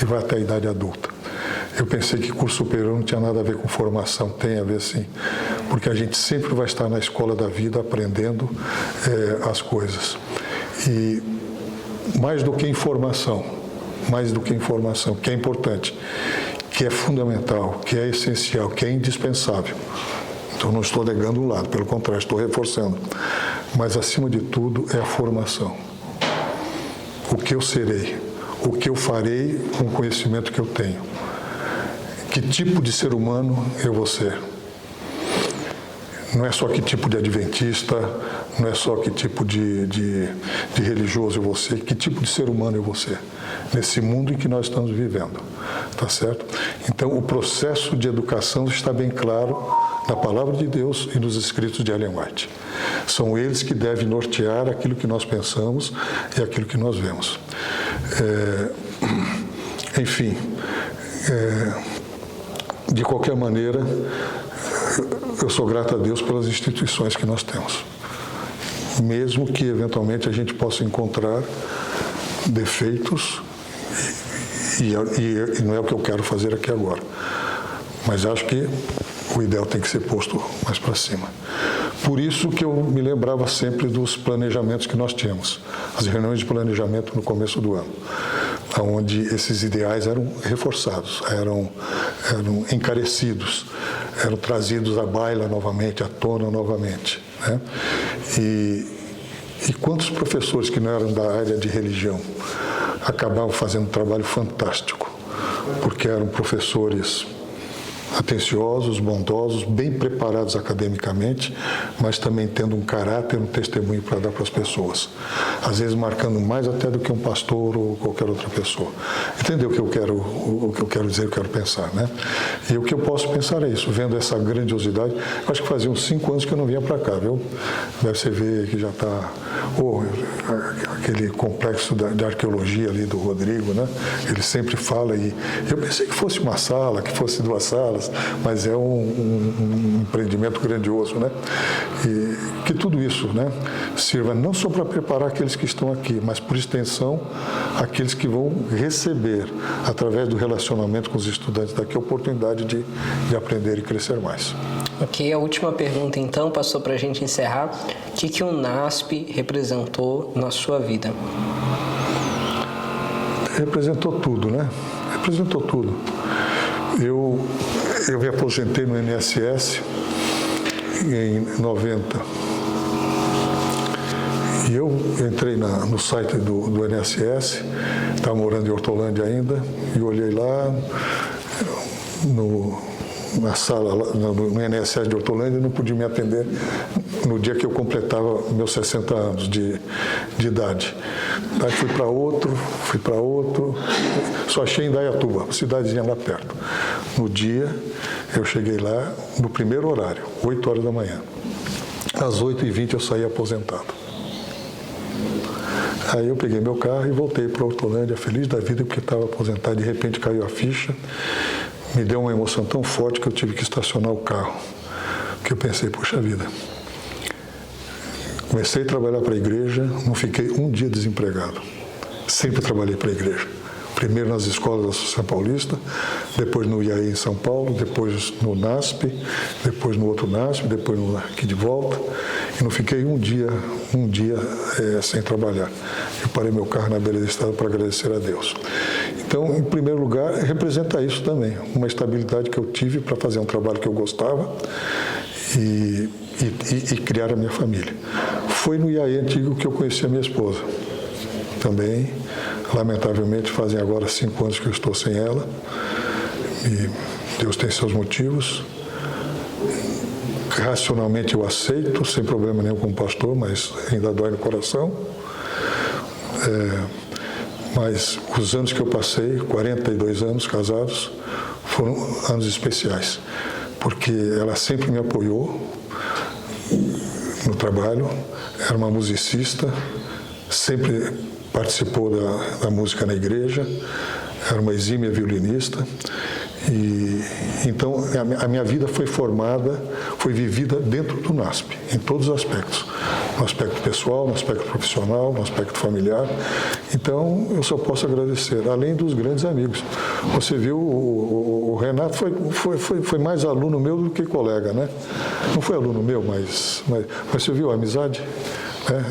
e vai até a idade adulta. Eu pensei que curso superior não tinha nada a ver com formação, tem a ver sim, porque a gente sempre vai estar na escola da vida aprendendo as coisas. E mais do que informação, que é importante, que é fundamental, que é essencial, que é indispensável. Então, não estou negando um lado, pelo contrário, estou reforçando. Mas, acima de tudo, é a formação. O que eu serei, o que eu farei com o conhecimento que eu tenho. Que tipo de ser humano eu vou ser. Não é só que tipo de adventista, não é só que tipo de religioso eu vou ser, que tipo de ser humano eu vou ser, nesse mundo em que nós estamos vivendo, tá certo? Então, o processo de educação está bem claro na Palavra de Deus e nos escritos de Ellen White. São eles que devem nortear aquilo que nós pensamos e aquilo que nós vemos. Enfim, de qualquer maneira, eu sou grato a Deus pelas instituições que nós temos. Mesmo que, eventualmente, a gente possa encontrar defeitos, e não é o que eu quero fazer aqui agora. Mas acho que o ideal tem que ser posto mais para cima. Por isso que eu me lembrava sempre dos planejamentos que nós tínhamos, as reuniões de planejamento no começo do ano, onde esses ideais eram reforçados, eram encarecidos, eram trazidos à baila novamente, à tona novamente, né? E quantos professores que não eram da área de religião acabavam fazendo um trabalho fantástico, porque eram professores atenciosos, bondosos, bem preparados academicamente, mas também tendo um caráter, um testemunho para dar para as pessoas. Às vezes marcando mais até do que um pastor ou qualquer outra pessoa. Entendeu o que eu quero dizer, o que eu quero pensar, né? E o que eu posso pensar é isso, vendo essa grandiosidade. Eu acho que fazia uns 5 anos que eu não vinha para cá, viu? Deve você ver que já está... aquele complexo de arqueologia ali do Rodrigo, né? Ele sempre fala, e eu pensei que fosse uma sala, que fosse 2 salas, mas é um empreendimento grandioso, né? E que tudo isso, né, sirva não só para preparar aqueles que estão aqui, mas por extensão aqueles que vão receber, através do relacionamento com os estudantes daqui, a oportunidade de aprender e crescer mais. Ok, a última pergunta então, pastor, para a gente encerrar. O que o NASP representou na sua vida? Representou tudo, né? Representou tudo. Eu me aposentei no INSS em 90. E eu entrei no site do INSS, estava morando em Hortolândia ainda, e olhei lá na sala, no INSS de Hortolândia, e não podia me atender no dia que eu completava meus 60 anos de idade. Daí fui para outro, só achei em Indaiatuba, cidadezinha lá perto. No dia, eu cheguei lá no primeiro horário, 8 horas da manhã. Às 8h20 eu saí aposentado. Aí eu peguei meu carro e voltei para Hortolândia, feliz da vida, porque estava aposentado. De repente caiu a ficha, me deu uma emoção tão forte que eu tive que estacionar o carro. Porque eu pensei, puxa vida, comecei a trabalhar para a igreja, não fiquei um dia desempregado. Sempre trabalhei para a igreja. Primeiro nas escolas da Associação Paulista, depois no IAE em São Paulo, depois no NASP, depois no outro NASP, depois aqui de volta. E não fiquei um dia sem trabalhar. Eu parei meu carro na beira da estrada para agradecer a Deus. Então, em primeiro lugar, representa isso também, uma estabilidade que eu tive para fazer um trabalho que eu gostava e criar a minha família. Foi no IAE antigo que eu conheci a minha esposa. Também, lamentavelmente, fazem agora 5 anos que eu estou sem ela. E Deus tem seus motivos. Racionalmente eu aceito, sem problema nenhum com o pastor, mas ainda dói no coração. mas os anos que eu passei, 42 anos casados, foram anos especiais, porque ela sempre me apoiou no trabalho, era uma musicista, sempre participou da música na igreja, era uma exímia violinista, e então a minha vida foi formada, foi vivida dentro do NASP, em todos os aspectos, no aspecto pessoal, no aspecto profissional, no aspecto familiar. Então eu só posso agradecer, além dos grandes amigos. Você viu, o Renato foi mais aluno meu do que colega, né? Não foi aluno meu, mas você viu a amizade?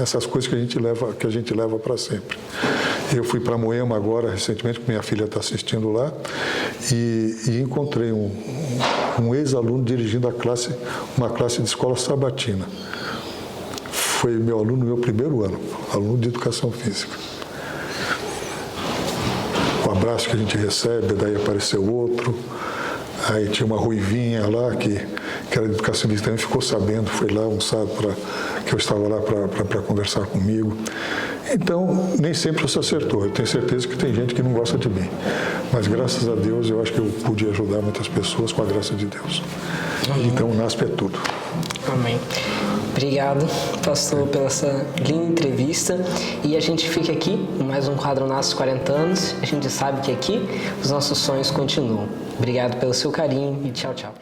Essas coisas que a gente leva para sempre. Eu fui para Moema agora, recentemente, porque minha filha está assistindo lá, e encontrei um ex-aluno dirigindo uma classe de escola sabatina. Foi meu aluno no meu primeiro ano, aluno de educação física. O abraço que a gente recebe, daí apareceu outro. Aí tinha uma ruivinha lá que era de educação física, também ficou sabendo, foi lá um sábado que eu estava lá para conversar comigo. Então, nem sempre você acertou. Eu tenho certeza que tem gente que não gosta de mim. Mas, graças a Deus, eu acho que eu pude ajudar muitas pessoas com a graça de Deus. Amém. Então, o NASP é tudo. Amém. Obrigado, pastor, pela essa linda entrevista. E a gente fica aqui, mais um quadro NASP 40 anos. A gente sabe que aqui os nossos sonhos continuam. Obrigado pelo seu carinho e tchau, tchau.